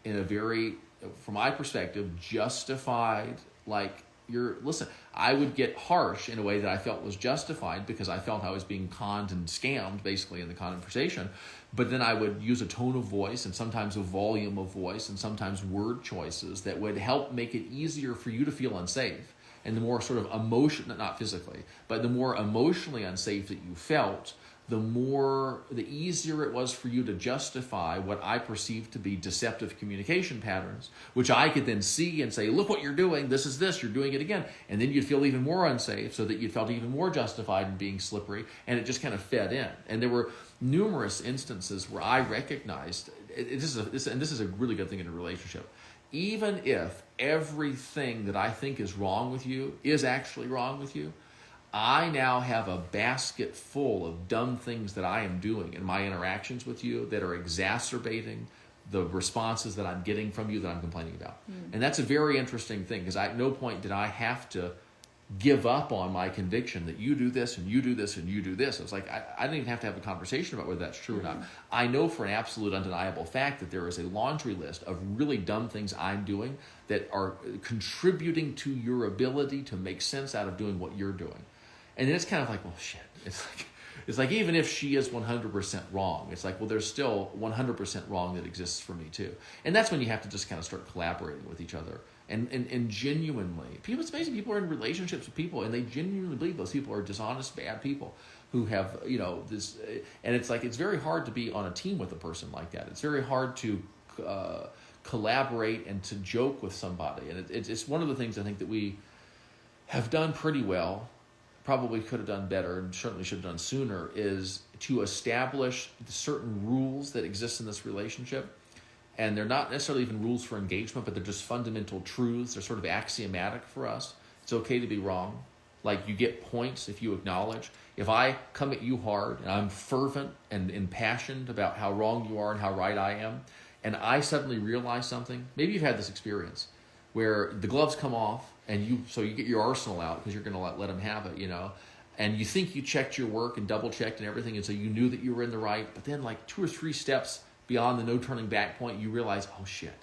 in a very, from my perspective, justified, like, I would get harsh in a way that I felt was justified because I felt I was being conned and scammed, basically, in the conversation. But then I would use a tone of voice and sometimes a volume of voice and sometimes word choices that would help make it easier for you to feel unsafe. And the more sort of not physically, but the more emotionally unsafe that you felt, the easier it was for you to justify what I perceived to be deceptive communication patterns, which I could then see and say, look what you're doing, this is this, you're doing it again. And then you'd feel even more unsafe, so that you felt even more justified in being slippery, and it just kind of fed in. And there were numerous instances where I recognized, this is a really good thing in a relationship, even if everything that I think is wrong with you is actually wrong with you, I now have a basket full of dumb things that I am doing in my interactions with you that are exacerbating the responses that I'm getting from you that I'm complaining about. And that's a very interesting thing, because at no point did I have to give up on my conviction that you do this and you do this and you do this. It was like, I didn't even have to have a conversation about whether that's true or not. I know for an absolute undeniable fact that there is a laundry list of really dumb things I'm doing that are contributing to your ability to make sense out of doing what you're doing. And then it's kind of like, well, shit. It's like even if she is 100% wrong, it's like, well, there's still 100% wrong that exists for me too. And that's when you have to just kind of start collaborating with each other. And genuinely, it's amazing, people are in relationships with people and they genuinely believe those people are dishonest, bad people who have, this, and it's like, it's very hard to be on a team with a person like that. It's very hard to collaborate and to joke with somebody. And it's one of the things I think that we have done pretty well, probably could have done better and certainly should have done sooner, is to establish certain rules that exist in this relationship. And they're not necessarily even rules for engagement, but they're just fundamental truths. They're sort of axiomatic for us. It's okay to be wrong. Like, you get points if you acknowledge. If I come at you hard and I'm fervent and impassioned about how wrong you are and how right I am, and I suddenly realize something, maybe you've had this experience where the gloves come off and you get your arsenal out because you're going to let them have it, and you think you checked your work and double checked and everything, and so you knew that you were in the right, but then like 2 or 3 steps beyond the no turning back point, you realize, oh shit.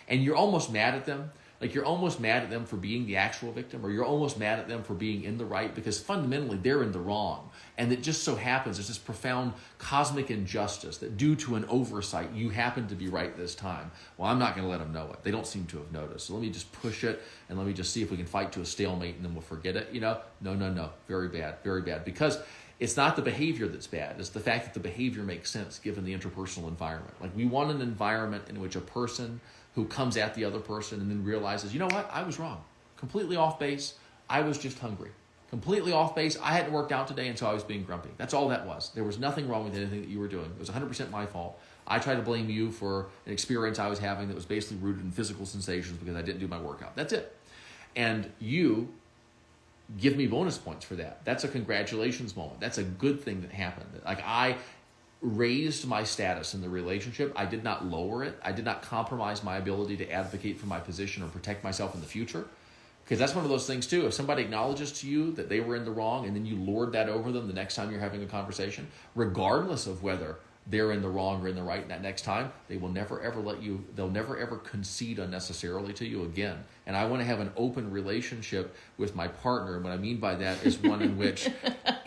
And you're almost mad at them. Like, you're almost mad at them for being the actual victim, or you're almost mad at them for being in the right, because fundamentally they're in the wrong. And it just so happens there's this profound cosmic injustice that due to an oversight, you happen to be right this time. Well, I'm not going to let them know it. They don't seem to have noticed. So let me just push it and let me just see if we can fight to a stalemate and then we'll forget it. No. Very bad, very bad. Because it's not the behavior that's bad. It's the fact that the behavior makes sense given the interpersonal environment. Like, we want an environment in which a person who comes at the other person and then realizes, you know what, I was wrong. Completely off base. I was just hungry. Completely off base. I hadn't worked out today, and so I was being grumpy. That's all that was. There was nothing wrong with anything that you were doing. It was 100% my fault. I tried to blame you for an experience I was having that was basically rooted in physical sensations because I didn't do my workout. That's it. And you give me bonus points for that. That's a congratulations moment. That's a good thing that happened. Like, I raised my status in the relationship. I did not lower it. I did not compromise my ability to advocate for my position or protect myself in the future. Because that's one of those things too. If somebody acknowledges to you that they were in the wrong and then you lord that over them the next time you're having a conversation, regardless of whether they're in the wrong or in the right that next time, they will never ever they'll never ever concede unnecessarily to you again. And I want to have an open relationship with my partner. And what I mean by that is one in which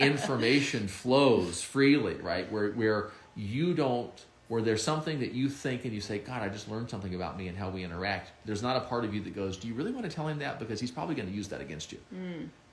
information flows freely, right? Where there's something that you think and you say, God, I just learned something about me and how we interact. There's not a part of you that goes, do you really want to tell him that? Because he's probably going to use that against you.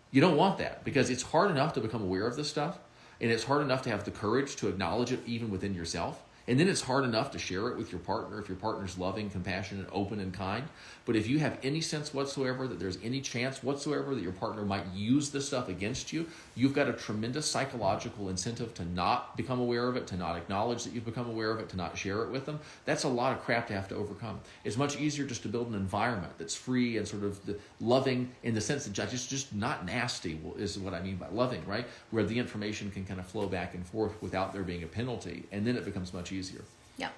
You don't want that, because it's hard enough to become aware of this stuff. And it's hard enough to have the courage to acknowledge it even within yourself. And then it's hard enough to share it with your partner if your partner's loving, compassionate, open, and kind. But if you have any sense whatsoever that there's any chance whatsoever that your partner might use this stuff against you, you've got a tremendous psychological incentive to not become aware of it, to not acknowledge that you've become aware of it, to not share it with them. That's a lot of crap to have to overcome. It's much easier just to build an environment that's free and sort of loving in the sense that just not nasty is what I mean by loving, right? Where the information can kind of flow back and forth without there being a penalty. And then it becomes much easier. Yeah.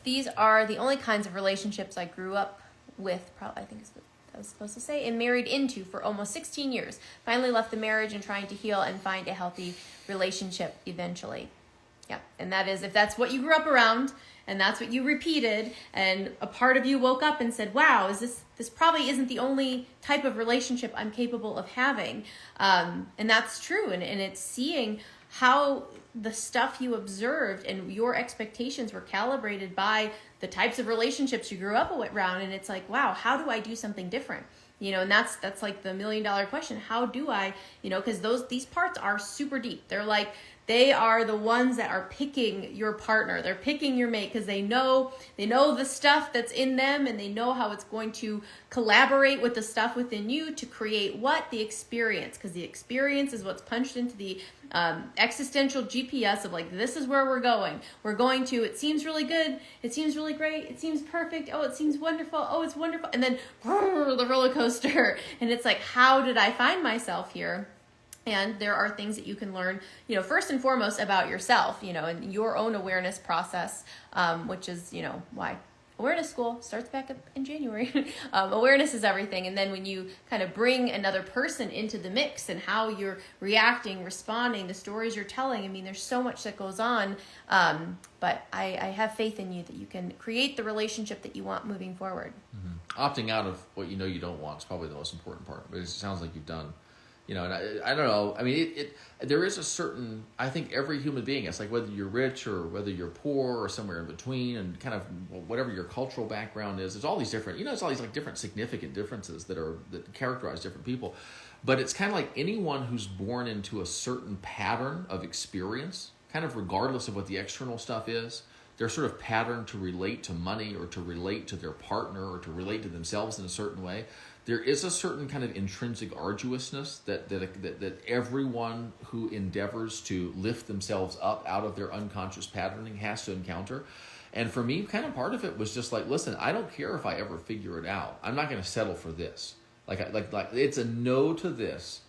These are the only kinds of relationships I grew up with, probably, I think is what I was supposed to say, and married into for almost 16 years. Finally left the marriage and trying to heal and find a healthy relationship eventually. Yeah. And that is, if that's what you grew up around and that's what you repeated, and a part of you woke up and said, wow, this probably isn't the only type of relationship I'm capable of having. And that's true. And it's seeing how the stuff you observed and your expectations were calibrated by the types of relationships you grew up around. And it's like, wow, how do I do something different? And that's like the $1 million question. How do I, because these parts are super deep. They are the ones that are picking your partner. They're picking your mate because they know the stuff that's in them, and they know how it's going to collaborate with the stuff within you to create the experience. Because the experience is what's punched into the existential GPS of this is where we're going. We're going to, it seems really good. It seems really great. It seems perfect. Oh, it seems wonderful. Oh, it's wonderful. And then the roller coaster. And it's like, how did I find myself here? And there are things that you can learn, first and foremost about yourself, and your own awareness process, which is, why awareness school starts back up in January. Awareness is everything. And then when you kind of bring another person into the mix and how you're reacting, responding, the stories you're telling, I mean, there's so much that goes on. But I have faith in you that you can create the relationship that you want moving forward. Mm-hmm. Opting out of what you don't want is probably the most important part, but it sounds like you've done. And I don't know. I mean, there is a certain, I think every human being, it's like whether you're rich or whether you're poor or somewhere in between, and kind of whatever your cultural background is, there's all these different, it's all these different significant differences that characterize different people. But it's kind of like anyone who's born into a certain pattern of experience, kind of regardless of what the external stuff is, their sort of pattern to relate to money or to relate to their partner or to relate to themselves in a certain way. There is a certain kind of intrinsic arduousness that everyone who endeavors to lift themselves up out of their unconscious patterning has to encounter. And for me, kind of part of it was just like, listen, I don't care if I ever figure it out. I'm not going to settle for this. Like it's a no to this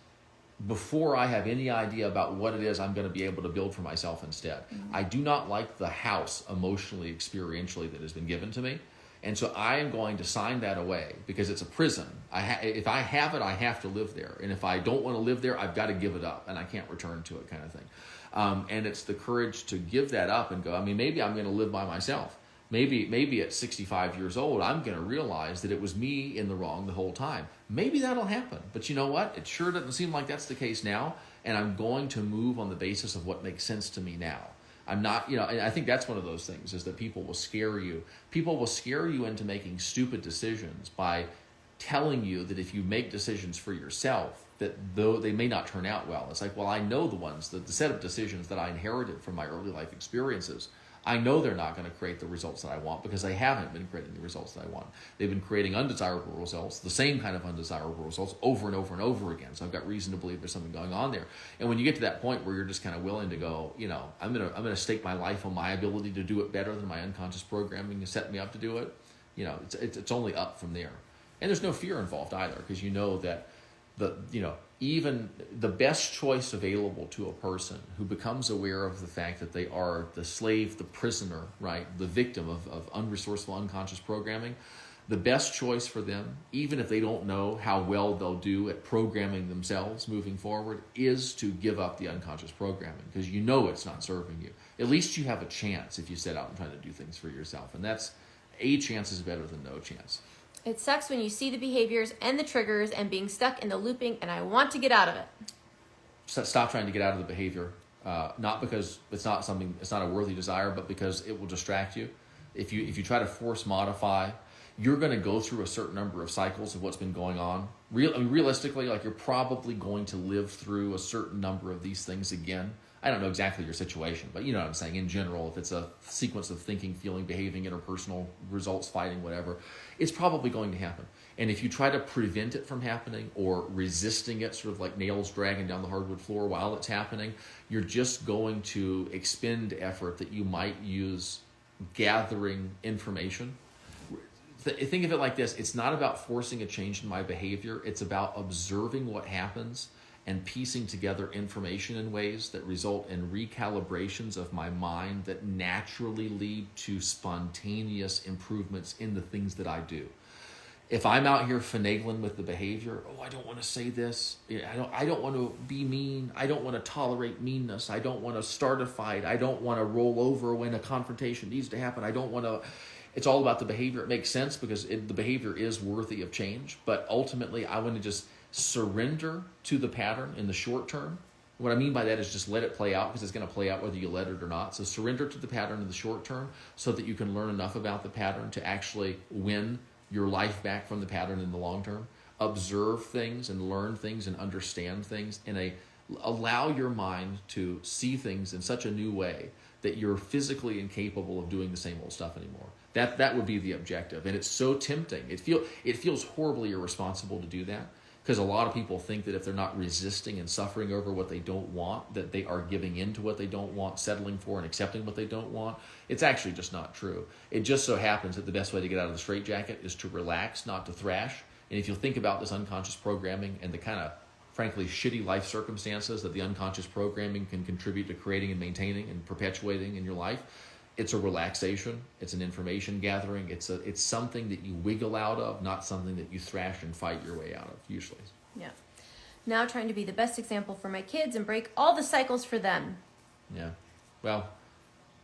before I have any idea about what it is I'm going to be able to build for myself instead. Mm-hmm. I do not like the house emotionally, experientially that has been given to me. And so I am going to sign that away because it's a prison. If I have it, I have to live there. And if I don't want to live there, I've got to give it up and I can't return to it, kind of thing. And it's the courage to give that up and go, I mean, maybe I'm going to live by myself. Maybe at 65 years old, I'm going to realize that it was me in the wrong the whole time. Maybe that'll happen. But you know what? It sure doesn't seem like that's the case now. And I'm going to move on the basis of what makes sense to me now. I'm not, and I think that's one of those things is that people will scare you. People will scare you into making stupid decisions by telling you that if you make decisions for yourself, that though they may not turn out well. It's like, well, I know the set of decisions that I inherited from my early life experiences. I know they're not going to create the results that I want because they haven't been creating the results that I want. They've been creating undesirable results, the same kind of undesirable results over and over and over again. So I've got reason to believe there's something going on there. And when you get to that point where you're just kind of willing to go, I'm going to stake my life on my ability to do it better than my unconscious programming has set me up to do it. It's only up from there. And there's no fear involved either because you know that even the best choice available to a person who becomes aware of the fact that they are the slave, the prisoner, right, the victim of unresourceful unconscious programming, the best choice for them, even if they don't know how well they'll do at programming themselves moving forward, is to give up the unconscious programming because it's not serving you. At least you have a chance if you set out and try to do things for yourself. And that's a chance is better than no chance. It sucks when you see the behaviors and the triggers and being stuck in the looping, and I want to get out of it. Stop trying to get out of the behavior, not because it's not a worthy desire, but because it will distract you. If you try to force modify, you're going to go through a certain number of cycles of what's been going on. Realistically, you're probably going to live through a certain number of these things again I don't know exactly your situation, but you know what I'm saying. In general, if it's a sequence of thinking, feeling, behaving, interpersonal results, fighting, whatever, it's probably going to happen. And if you try to prevent it from happening or resisting it, sort of like nails dragging down the hardwood floor while it's happening, you're just going to expend effort that you might use gathering information. Think of it like this. It's not about forcing a change in my behavior. It's about observing what happens and piecing together information in ways that result in recalibrations of my mind that naturally lead to spontaneous improvements in the things that I do. If I'm out here finagling with the behavior, I don't want to say this. I don't want to be mean. I don't want to tolerate meanness. I don't want to start a fight. I don't want to roll over when a confrontation needs to happen. I don't want to. It's all about the behavior. It makes sense because the behavior is worthy of change. But ultimately, I want to just surrender to the pattern in the short term. What I mean by that is just let it play out, because it's going to play out whether you let it or not. So surrender to the pattern in the short term so that you can learn enough about the pattern to actually win your life back from the pattern in the long term. Observe things and learn things and understand things allow your mind to see things in such a new way that you're physically incapable of doing the same old stuff anymore. That would be the objective. And it's so tempting. It feels horribly irresponsible to do that, because a lot of people think that if they're not resisting and suffering over what they don't want, that they are giving in to what they don't want, settling for and accepting what they don't want. It's actually just not true. It just so happens that the best way to get out of the straitjacket is to relax, not to thrash. And if you'll think about this unconscious programming and the kind of, frankly, shitty life circumstances that the unconscious programming can contribute to creating and maintaining and perpetuating in your life, it's a relaxation. It's an information gathering. It's something that you wiggle out of, not something that you thrash and fight your way out of, usually. Yeah. Now trying to be the best example for my kids and break all the cycles for them. Yeah. Well,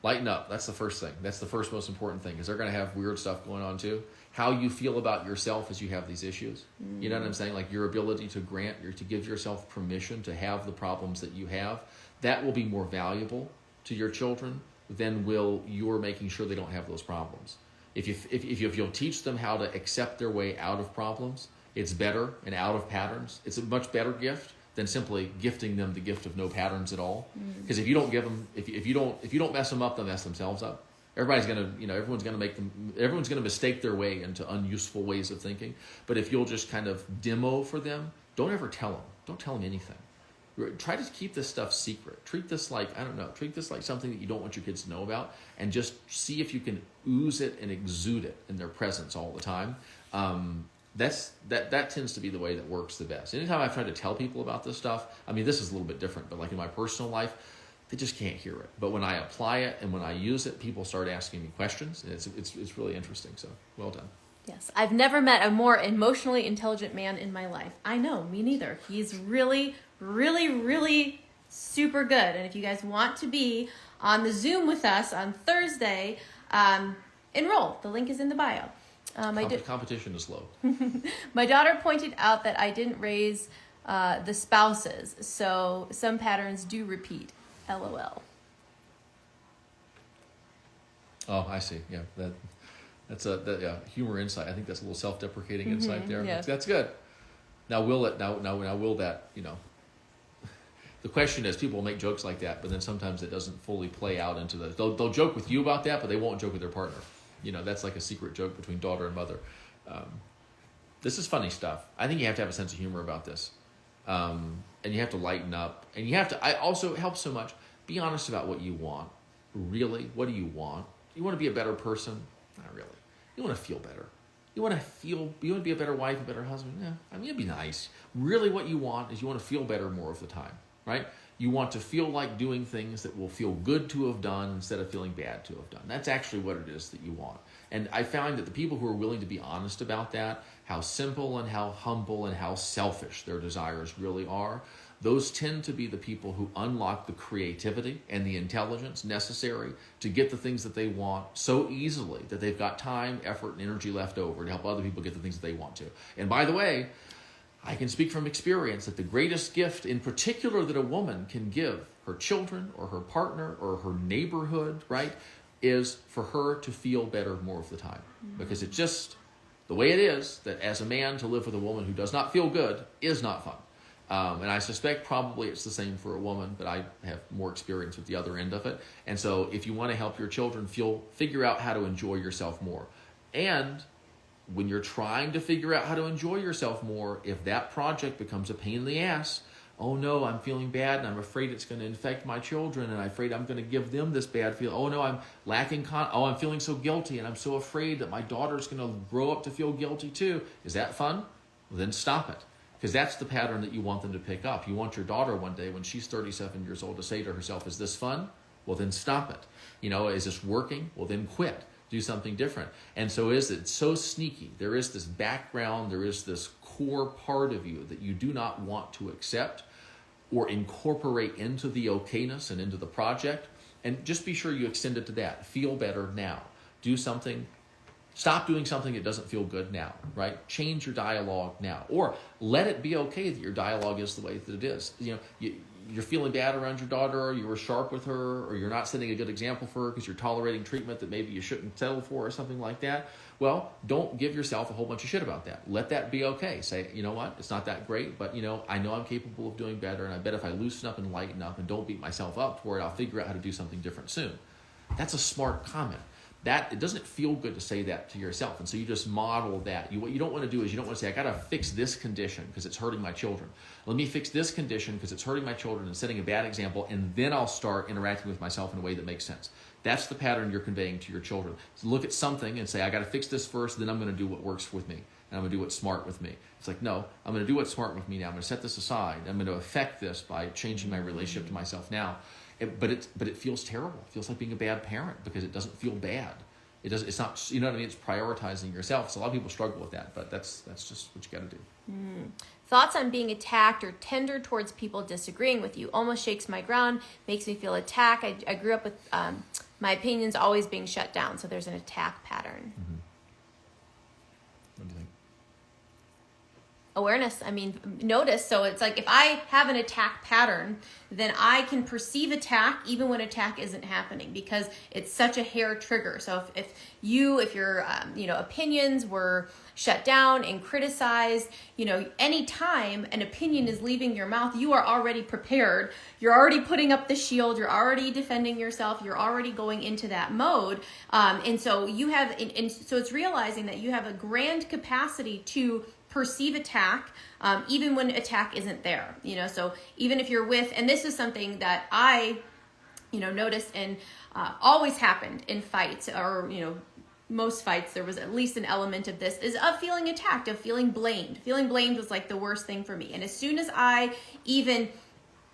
lighten up. That's the first thing. That's the first most important thing, because they're going to have weird stuff going on too. How you feel about yourself as you have these issues. Mm. You know what I'm saying? Like your ability to to give yourself permission to have the problems that you have, that will be more valuable to your children than will your making sure they don't have those problems. If you'll teach them how to accept their way out of problems, it's better, and out of patterns, it's a much better gift than simply gifting them the gift of no patterns at all. Because if you don't give them, if you don't mess them up, they'll mess themselves up. Everyone's gonna mistake their way into unuseful ways of thinking. But if you'll just kind of demo for them, don't ever tell them. Don't tell them anything. Try to keep this stuff secret. Treat this like something that you don't want your kids to know about, and just see if you can ooze it and exude it in their presence all the time. That tends to be the way that works the best. Anytime I've tried to tell people about this stuff, I mean, this is a little bit different, but like in my personal life, they just can't hear it. But when I apply it and when I use it, people start asking me questions, and it's really interesting. So well done. Yes, I've never met a more emotionally intelligent man in my life. I know, me neither. He's really, really, really super good. And if you guys want to be on the Zoom with us on Thursday, enroll. The link is in the bio. Competition is low. My daughter pointed out that I didn't raise the spouses, so some patterns do repeat. LOL. Oh, I see. Yeah, that's humor insight. I think that's a little self-deprecating insight there. Yeah. That's good. Now will that? The question is, people will make jokes like that, but then sometimes it doesn't fully play out into the. They'll joke with you about that, but they won't joke with their partner. That's like a secret joke between daughter and mother. This is funny stuff. I think you have to have a sense of humor about this, and you have to lighten up, and you have to. I also, it helps so much. Be honest about what you want. Really, what do you want? You want to be a better person? Not really. You want to feel better. You want to be a better wife, a better husband? Yeah, I mean, it'd be nice. Really what you want is you want to feel better more of the time, right? You want to feel like doing things that will feel good to have done instead of feeling bad to have done. That's actually what it is that you want. And I find that the people who are willing to be honest about that, how simple and how humble and how selfish their desires really are, those tend to be the people who unlock the creativity and the intelligence necessary to get the things that they want so easily that they've got time, effort, and energy left over to help other people get the things that they want to. And by the way, I can speak from experience that the greatest gift in particular that a woman can give her children or her partner or her neighborhood, right, is for her to feel better more of the time. Because it's just the way it is that as a man to live with a woman who does not feel good is not fun. And I suspect probably it's the same for a woman, but I have more experience with the other end of it. And so if you want to help your children figure out how to enjoy yourself more. And when you're trying to figure out how to enjoy yourself more, if that project becomes a pain in the ass, oh no, I'm feeling bad and I'm afraid it's going to infect my children and I'm afraid I'm going to give them this bad feeling. Oh no, I'm lacking I'm feeling so guilty and I'm so afraid that my daughter's going to grow up to feel guilty too. Is that fun? Well, then stop it. Because that's the pattern that you want them to pick up. You want your daughter one day when she's 37 years old to say to herself, is this fun? Well, then stop it. Is this working? Well, then quit. Do something different. And so it's so sneaky. There is this background, there is this core part of you that you do not want to accept or incorporate into the okayness and into the project. And just be sure you extend it to that. Feel better now. Do something. Stop doing something that doesn't feel good now, right? Change your dialogue now. Or let it be okay that your dialogue is the way that it is. You're feeling bad around your daughter, or you were sharp with her, or you're not setting a good example for her because you're tolerating treatment that maybe you shouldn't settle for or something like that. Well, don't give yourself a whole bunch of shit about that. Let that be okay. Say, you know what? It's not that great, but I know I'm capable of doing better, and I bet if I loosen up and lighten up and don't beat myself up for it, I'll figure out how to do something different soon. That's a smart comment. It doesn't feel good to say that to yourself. And so you just model that. What you don't want to do is you don't want to say, I got to fix this condition because it's hurting my children. Let me fix this condition because it's hurting my children and setting a bad example, and then I'll start interacting with myself in a way that makes sense. That's the pattern you're conveying to your children. So look at something and say, I got to fix this first, then I'm going to do what works with me. And I'm going to do what's smart with me. It's like, no, I'm going to do what's smart with me now. I'm going to set this aside. I'm going to affect this by changing my relationship to myself now. But it feels terrible. It feels like being a bad parent because it doesn't feel bad. It's not, you know what I mean? It's prioritizing yourself. So a lot of people struggle with that, but that's just what you got to do. Thoughts on being attacked or tender towards people disagreeing with you almost shakes my ground, makes me feel attacked. I grew up with my opinions always being shut down. So there's an attack pattern. Mm-hmm. What do you think? Awareness. Notice. So it's like if I have an attack pattern, then I can perceive attack even when attack isn't happening because it's such a hair trigger. So if your opinions were shut down and criticized, any time an opinion is leaving your mouth, you are already prepared. You're already putting up the shield. You're already defending yourself. You're already going into that mode. And so you have, and so it's realizing that you have a grand capacity to perceive attack, even when attack isn't there, so even if you're with, and this is something that I, noticed and always happened in fights or, most fights, there was at least an element of this is of feeling attacked, of feeling blamed. Feeling blamed was like the worst thing for me. And as soon as I even,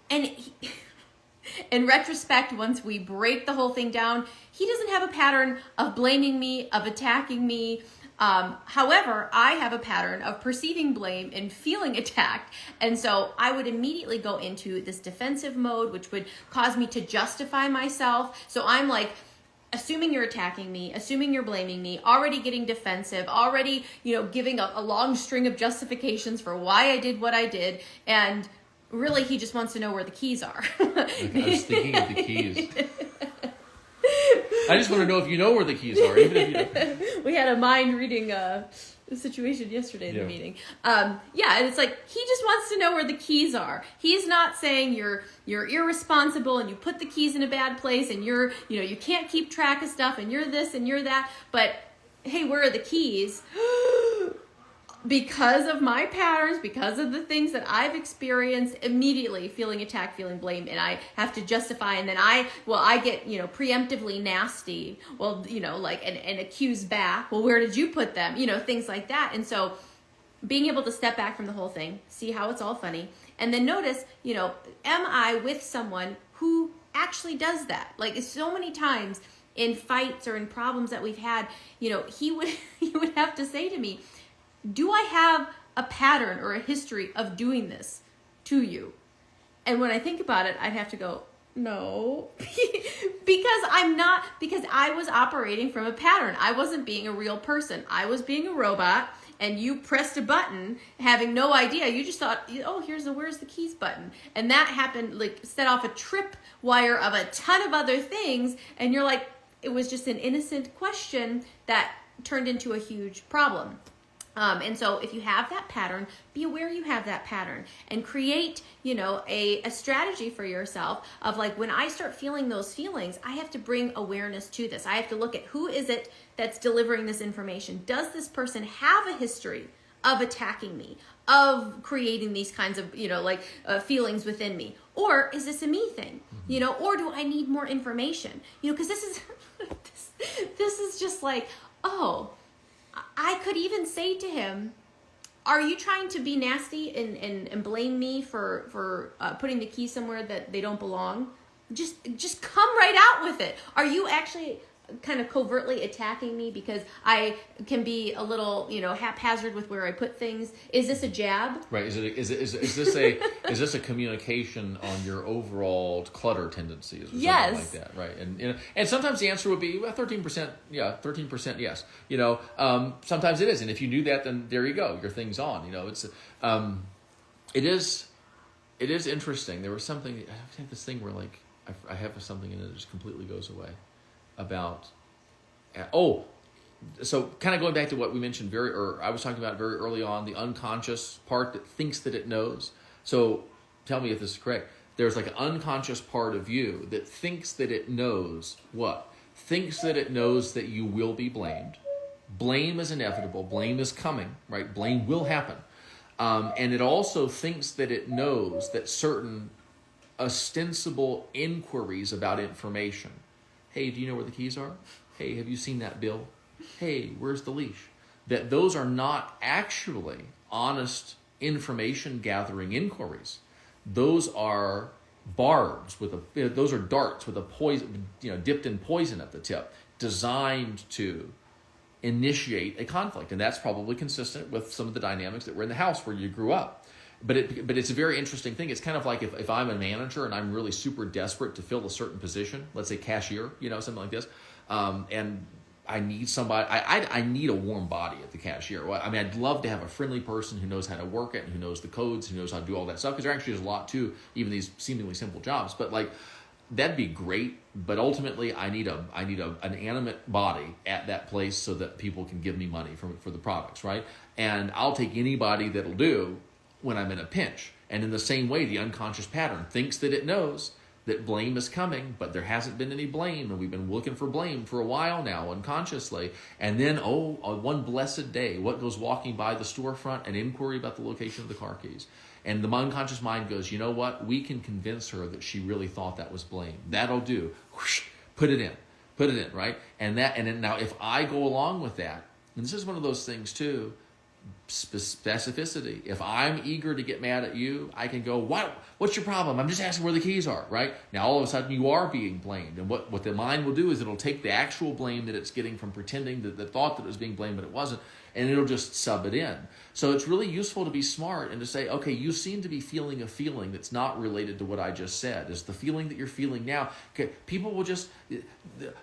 in retrospect, once we break the whole thing down, he doesn't have a pattern of blaming me, of attacking me. However, I have a pattern of perceiving blame and feeling attacked. And so I would immediately go into this defensive mode, which would cause me to justify myself. So I'm like, assuming you're attacking me, assuming you're blaming me, already getting defensive, already, giving a long string of justifications for why I did what I did. And really, he just wants to know where the keys are. Okay, I was thinking of the keys. I just want to know if you know where the keys are, even if you don't. We had a mind reading situation yesterday in the meeting. And it's like he just wants to know where the keys are. He's not saying you're irresponsible and you put the keys in a bad place and you can't keep track of stuff and you're this and you're that. But hey, where are the keys? Because of my patterns, because of the things that I've experienced, immediately feeling attacked, feeling blamed, and I have to justify, and then I get, preemptively nasty, and accuse back, well, where did you put them? Things like that. And so being able to step back from the whole thing, see how it's all funny, and then notice, am I with someone who actually does that? Like so many times in fights or in problems that we've had, he would have to say to me, do I have a pattern or a history of doing this to you? And when I think about it, I'd have to go, no, because I was operating from a pattern. I wasn't being a real person. I was being a robot, and you pressed a button having no idea. You just thought, oh, where's the keys button? And that happened, set off a tripwire of a ton of other things. And you're like, it was just an innocent question that turned into a huge problem. And so if you have that pattern, be aware you have that pattern and create, a strategy for yourself of like, when I start feeling those feelings, I have to bring awareness to this. I have to look at who is it that's delivering this information. Does this person have a history of attacking me, of creating these kinds of, feelings within me? Or is this a me thing? Or do I need more information? Because this is, this is just like, oh, I could even say to him, are you trying to be nasty and blame me for putting the key somewhere that they don't belong? Just come right out with it. Are you actually kind of covertly attacking me because I can be a little, haphazard with where I put things? Is this a jab? Right. Is this a communication on your overall clutter tendencies or something like that? Right. And sometimes the answer would be 13%. Yeah, 13%. Yes. Sometimes it is, and if you knew that, then there you go. Your thing's on. It is interesting. There was something. I have this thing where like I have something and it just completely goes away. About, so kind of going back to what we mentioned I was talking about very early on, the unconscious part that thinks that it knows. So tell me if this is correct. There's like an unconscious part of you that thinks that it knows what? Thinks that it knows that you will be blamed. Blame is inevitable. Blame is coming, right? Blame will happen. And it also thinks that it knows that certain ostensible inquiries about information. Hey, do you know where the keys are? Hey, have you seen that bill? Hey, where's the leash? That those are not actually honest information gathering inquiries. Those are darts with a poison, dipped in poison at the tip, designed to initiate a conflict. And that's probably consistent with some of the dynamics that were in the house where you grew up. But it's a very interesting thing. It's kind of like if I'm a manager and I'm really super desperate to fill a certain position, let's say cashier, something like this, and I need somebody, I need a warm body at the cashier. I mean, I'd love to have a friendly person who knows how to work it and who knows the codes, who knows how to do all that stuff, because there actually is a lot to even these seemingly simple jobs. But like, that'd be great. But ultimately, I need an animate body at that place so that people can give me money for the products, right? And I'll take anybody that'll do when I'm in a pinch. And in the same way, the unconscious pattern thinks that it knows that blame is coming, but there hasn't been any blame, and we've been looking for blame for a while now, unconsciously. And then, on one blessed day, what goes walking by the storefront? An inquiry about the location of the car keys. And the unconscious mind goes, you know what? We can convince her that she really thought that was blame. That'll do. Whoosh, put it in, right? And then now, if I go along with that, and this is one of those things too, specificity. If I'm eager to get mad at you, I can go, what's your problem? I'm just asking where the keys are, right? Now, all of a sudden, you are being blamed. And what the mind will do is it'll take the actual blame that it's getting from pretending that the thought that it was being blamed, but it wasn't, and it'll just sub it in. So it's really useful to be smart and to say, okay, you seem to be feeling a feeling that's not related to what I just said. Is the feeling that you're feeling now, okay,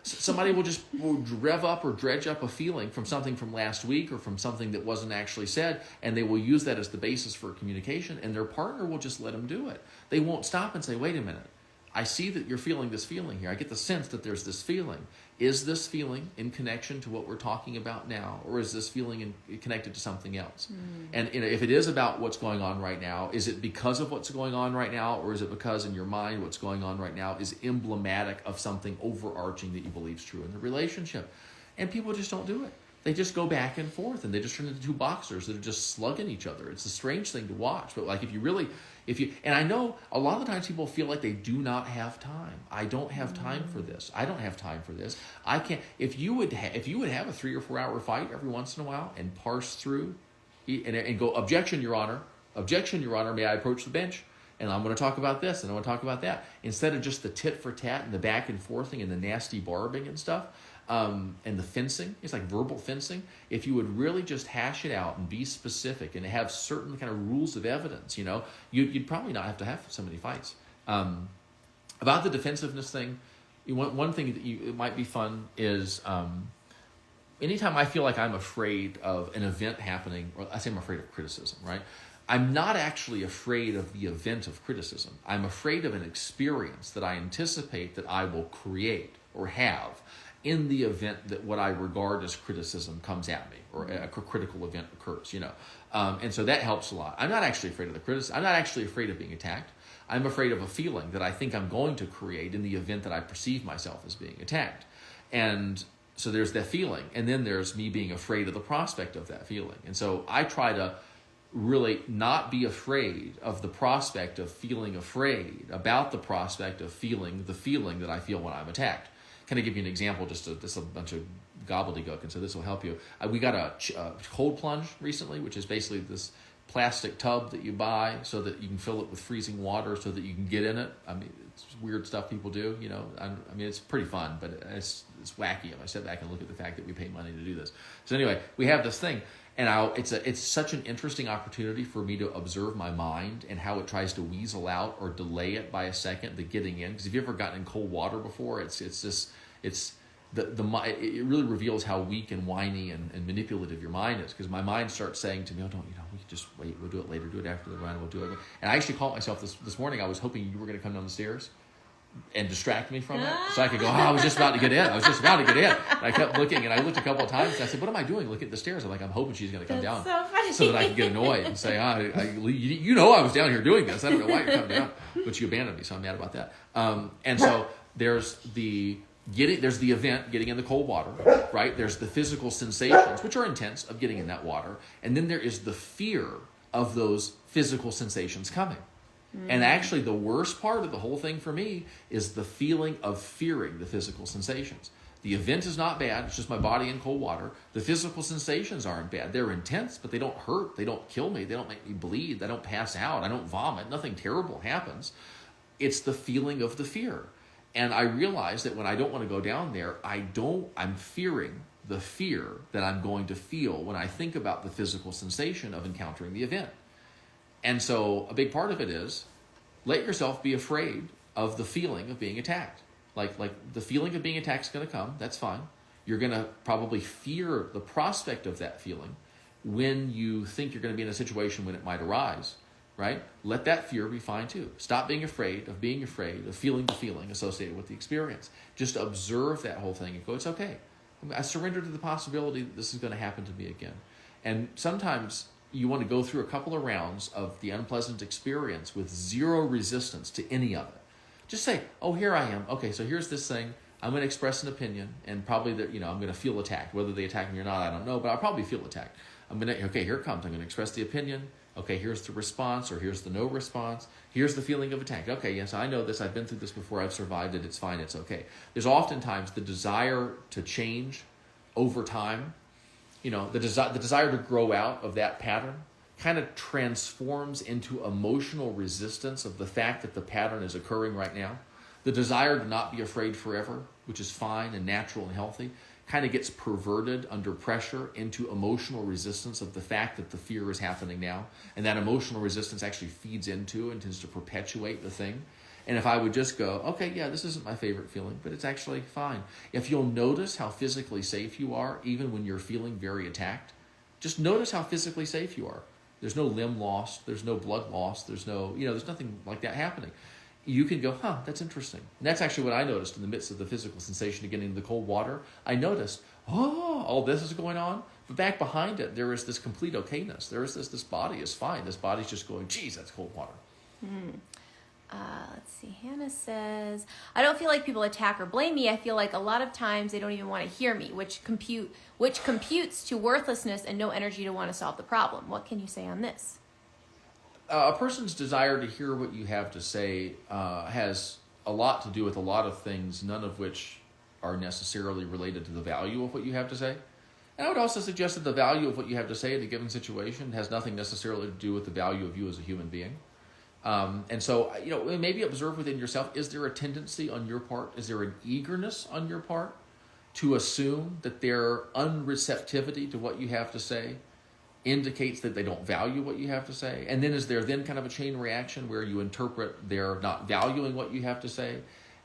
somebody will rev up or dredge up a feeling from something from last week or from something that wasn't actually said, and they will use that as the basis for communication, and their partner will just let them do it. They won't stop and say, wait a minute, I see that you're feeling this feeling here. I get the sense that there's this feeling. Is this feeling in connection to what we're talking about now, or is this feeling connected to something else? And if it is about what's going on right now, is it because of what's going on right now, or is it because in your mind what's going on right now is emblematic of something overarching that you believe is true in the relationship? And people just don't do it. They just go back and forth, and they just turn into two boxers that are just slugging each other. It's a strange thing to watch, but like and I know a lot of the times people feel like they do not have time. I don't have time for this. I don't have time for this. I can't. If you would have a 3 or 4 hour fight every once in a while and parse through, and go, objection, Your Honor, may I approach the bench? And I'm going to talk about this, and I want to talk about that, instead of just the tit for tat and the back and forthing and the nasty barbing and stuff. And the fencing, it's like verbal fencing. If you would really just hash it out and be specific and have certain kind of rules of evidence, you'd probably not have to have so many fights. About the defensiveness thing, one thing that it might be fun is anytime I feel like I'm afraid of an event happening, or I say I'm afraid of criticism, right? I'm not actually afraid of the event of criticism. I'm afraid of an experience that I anticipate that I will create or have. in the event that what I regard as criticism comes at me, or a critical event occurs, and so that helps a lot. I'm not actually afraid of the criticism. I'm not actually afraid of being attacked. I'm afraid of a feeling that I think I'm going to create in the event that I perceive myself as being attacked. And so there's that feeling, and then there's me being afraid of the prospect of that feeling. And so I try to really not be afraid of the prospect of feeling afraid about the prospect of feeling the feeling that I feel when I'm attacked. Can I give you an example, just a bunch of gobbledygook, and so this will help you. We got a cold plunge recently, which is basically this plastic tub that you buy so that you can fill it with freezing water so that you can get in it. I mean, it's weird stuff people do, I mean, it's pretty fun, but it's wacky if I step back and look at the fact that we pay money to do this. So anyway, we have this thing, and it's such an interesting opportunity for me to observe my mind and how it tries to weasel out or delay it by a second, the getting in. Because if you've ever gotten in cold water before, it really reveals how weak and whiny and manipulative your mind is. Because my mind starts saying to me, we can just wait, we'll do it later, do it after the run, we'll do it. And I actually called myself this morning. I was hoping you were going to come down the stairs and distract me from it, so I could go, I was just about to get in. And I kept looking, and I looked a couple of times, and I said, what am I doing? Look at the stairs. I'm hoping she's going to come down so that I can get annoyed and say, I was down here doing this. I don't know why you're coming down. But you abandoned me, so I'm mad about that. And so there's the event, getting in the cold water, right? There's the physical sensations, which are intense, of getting in that water. And then there is the fear of those physical sensations coming. And actually, the worst part of the whole thing for me is the feeling of fearing the physical sensations. The event is not bad. It's just my body in cold water. The physical sensations aren't bad. They're intense, but they don't hurt. They don't kill me. They don't make me bleed. I don't pass out. I don't vomit. Nothing terrible happens. It's the feeling of the fear. And I realize that when I don't want to go down there, I'm fearing the fear that I'm going to feel when I think about the physical sensation of encountering the event. And so a big part of it is let yourself be afraid of the feeling of being attacked. Like the feeling of being attacked is going to come. That's fine. You're going to probably fear the prospect of that feeling when you think you're going to be in a situation when it might arise, right? Let that fear be fine too. Stop being afraid of feeling the feeling associated with the experience. Just observe that whole thing and go, it's okay. I surrender to the possibility that this is going to happen to me again. And sometimes you want to go through a couple of rounds of the unpleasant experience with zero resistance to any of it. Just say, oh, here I am. Okay, so here's this thing. I'm going to express an opinion, and probably that, I'm going to feel attacked. Whether they attack me or not, I don't know, but I'll probably feel attacked. Okay, here it comes. I'm going to express the opinion. Okay, here's the response, or here's the no response. Here's the feeling of attack. Okay, yes, I know this. I've been through this before. I've survived it. It's fine. It's okay. There's oftentimes the desire to change over time. The desire to grow out of that pattern kind of transforms into emotional resistance of the fact that the pattern is occurring right now. The desire to not be afraid forever, which is fine and natural and healthy, kind of gets perverted under pressure into emotional resistance of the fact that the fear is happening now. And that emotional resistance actually feeds into and tends to perpetuate the thing. And if I would just go, okay, yeah, this isn't my favorite feeling, but it's actually fine. If you'll notice how physically safe you are, even when you're feeling very attacked, just notice how physically safe you are. There's no limb lost. There's no blood lost. There's nothing like that happening. You can go, that's interesting. And that's actually what I noticed in the midst of the physical sensation of getting into the cold water. I noticed, all this is going on. But back behind it, there is this complete okayness. There is this body is fine. This body's just going, geez, that's cold water. Let's see. Hannah says, I don't feel like people attack or blame me. I feel like a lot of times they don't even want to hear me, which computes to worthlessness and no energy to want to solve the problem. What can you say on this? A person's desire to hear what you have to say has a lot to do with a lot of things, none of which are necessarily related to the value of what you have to say. And I would also suggest that the value of what you have to say in a given situation has nothing necessarily to do with the value of you as a human being. And so, maybe observe within yourself, is there a tendency on your part, is there an eagerness on your part to assume that their unreceptivity to what you have to say indicates that they don't value what you have to say? And then is there then kind of a chain reaction where you interpret their not valuing what you have to say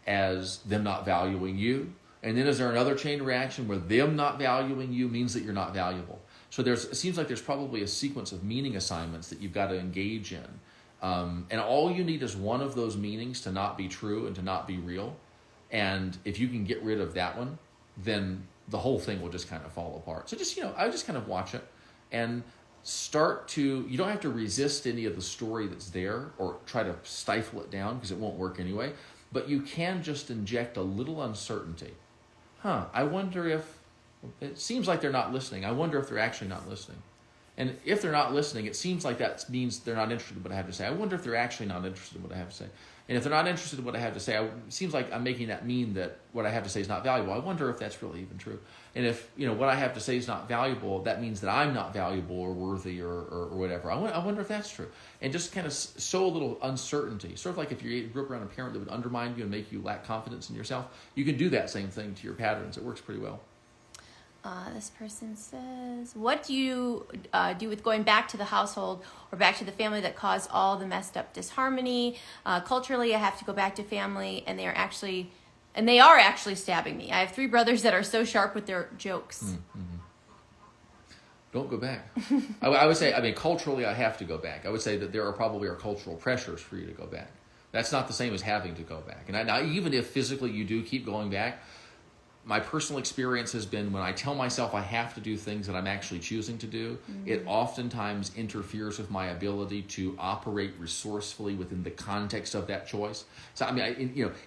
as them not valuing you? And then is there another chain reaction where them not valuing you means that you're not valuable? So it seems like there's probably a sequence of meaning assignments that you've got to engage in. And all you need is one of those meanings to not be true and to not be real. And if you can get rid of that one, then the whole thing will just kind of fall apart. So just, I just kind of watch it and you don't have to resist any of the story that's there or try to stifle it down because it won't work anyway, but you can just inject a little uncertainty. I wonder if, it seems like they're not listening. I wonder if they're actually not listening. And if they're not listening, it seems like that means they're not interested in what I have to say. I wonder if they're actually not interested in what I have to say. And if they're not interested in what I have to say, it seems like I'm making that mean that what I have to say is not valuable. I wonder if that's really even true. And if, what I have to say is not valuable, that means that I'm not valuable or worthy or whatever. I wonder if that's true. And just kind of sow a little uncertainty. Sort of like if you grew up around a parent that would undermine you and make you lack confidence in yourself, you can do that same thing to your patterns. It works pretty well. This person says, what do you do with going back to the household or back to the family that caused all the messed up disharmony? Culturally, I have to go back to family, and they are actually stabbing me. I have 3 brothers that are so sharp with their jokes. Mm-hmm. Don't go back. I would say, culturally, I have to go back. I would say that there are cultural pressures for you to go back. That's not the same as having to go back. And now, even if physically you do keep going back, my personal experience has been when I tell myself I have to do things that I'm actually choosing to do, it oftentimes interferes with my ability to operate resourcefully within the context of that choice. So,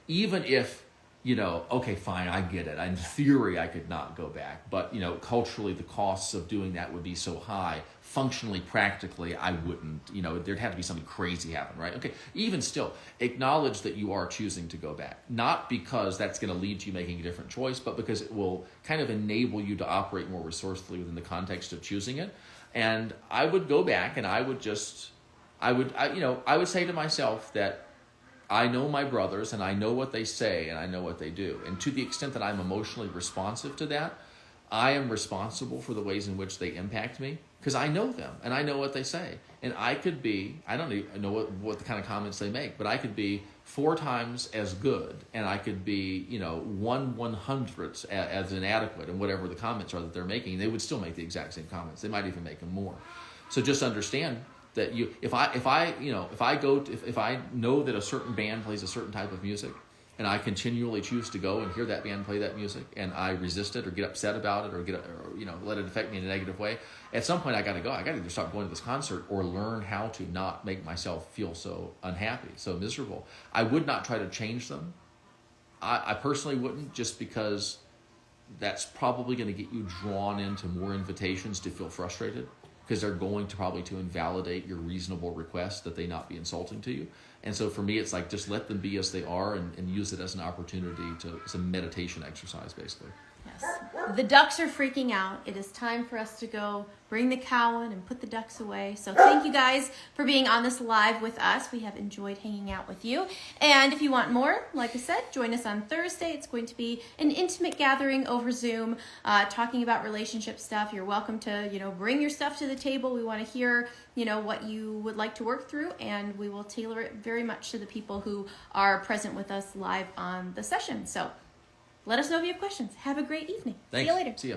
even if, okay, fine, I get it. In theory, I could not go back. But, culturally, the costs of doing that would be so high. Functionally, practically, I wouldn't. There'd have to be something crazy happen, right? Okay, even still, acknowledge that you are choosing to go back. Not because that's going to lead to you making a different choice, but because it will kind of enable you to operate more resourcefully within the context of choosing it. And I would go back and I would say to myself that I know my brothers and I know what they say and I know what they do. And to the extent that I'm emotionally responsive to that, I am responsible for the ways in which they impact me because I know them and I know what they say. And I could be, I don't even know what the kind of comments they make, but I could be 4 times as good and I could be, 1/100th as inadequate in whatever the comments are that they're making. They would still make the exact same comments. They might even make them more. So just understand that if I know that a certain band plays a certain type of music, and I continually choose to go and hear that band play that music, and I resist it or get upset about it or let it affect me in a negative way, at some point I got to go. I got to either stop going to this concert or learn how to not make myself feel so unhappy, so miserable. I would not try to change them. I personally wouldn't, just because that's probably going to get you drawn into more invitations to feel frustrated, because they're going to probably to invalidate your reasonable request that they not be insulting to you. And so for me, it's like just let them be as they are and use it as an opportunity it's a meditation exercise, basically. Yes. The ducks are freaking out. It is time for us to go bring the cow in and put the ducks away. So thank you guys for being on this live with us. We have enjoyed hanging out with you. And if you want more, like I said, join us on Thursday. It's going to be an intimate gathering over Zoom, talking about relationship stuff. You're welcome to, bring your stuff to the table. We want to hear, what you would like to work through, and we will tailor it very much to the people who are present with us live on the session. So let us know if you have questions. Have a great evening. Thanks. See you later. See ya.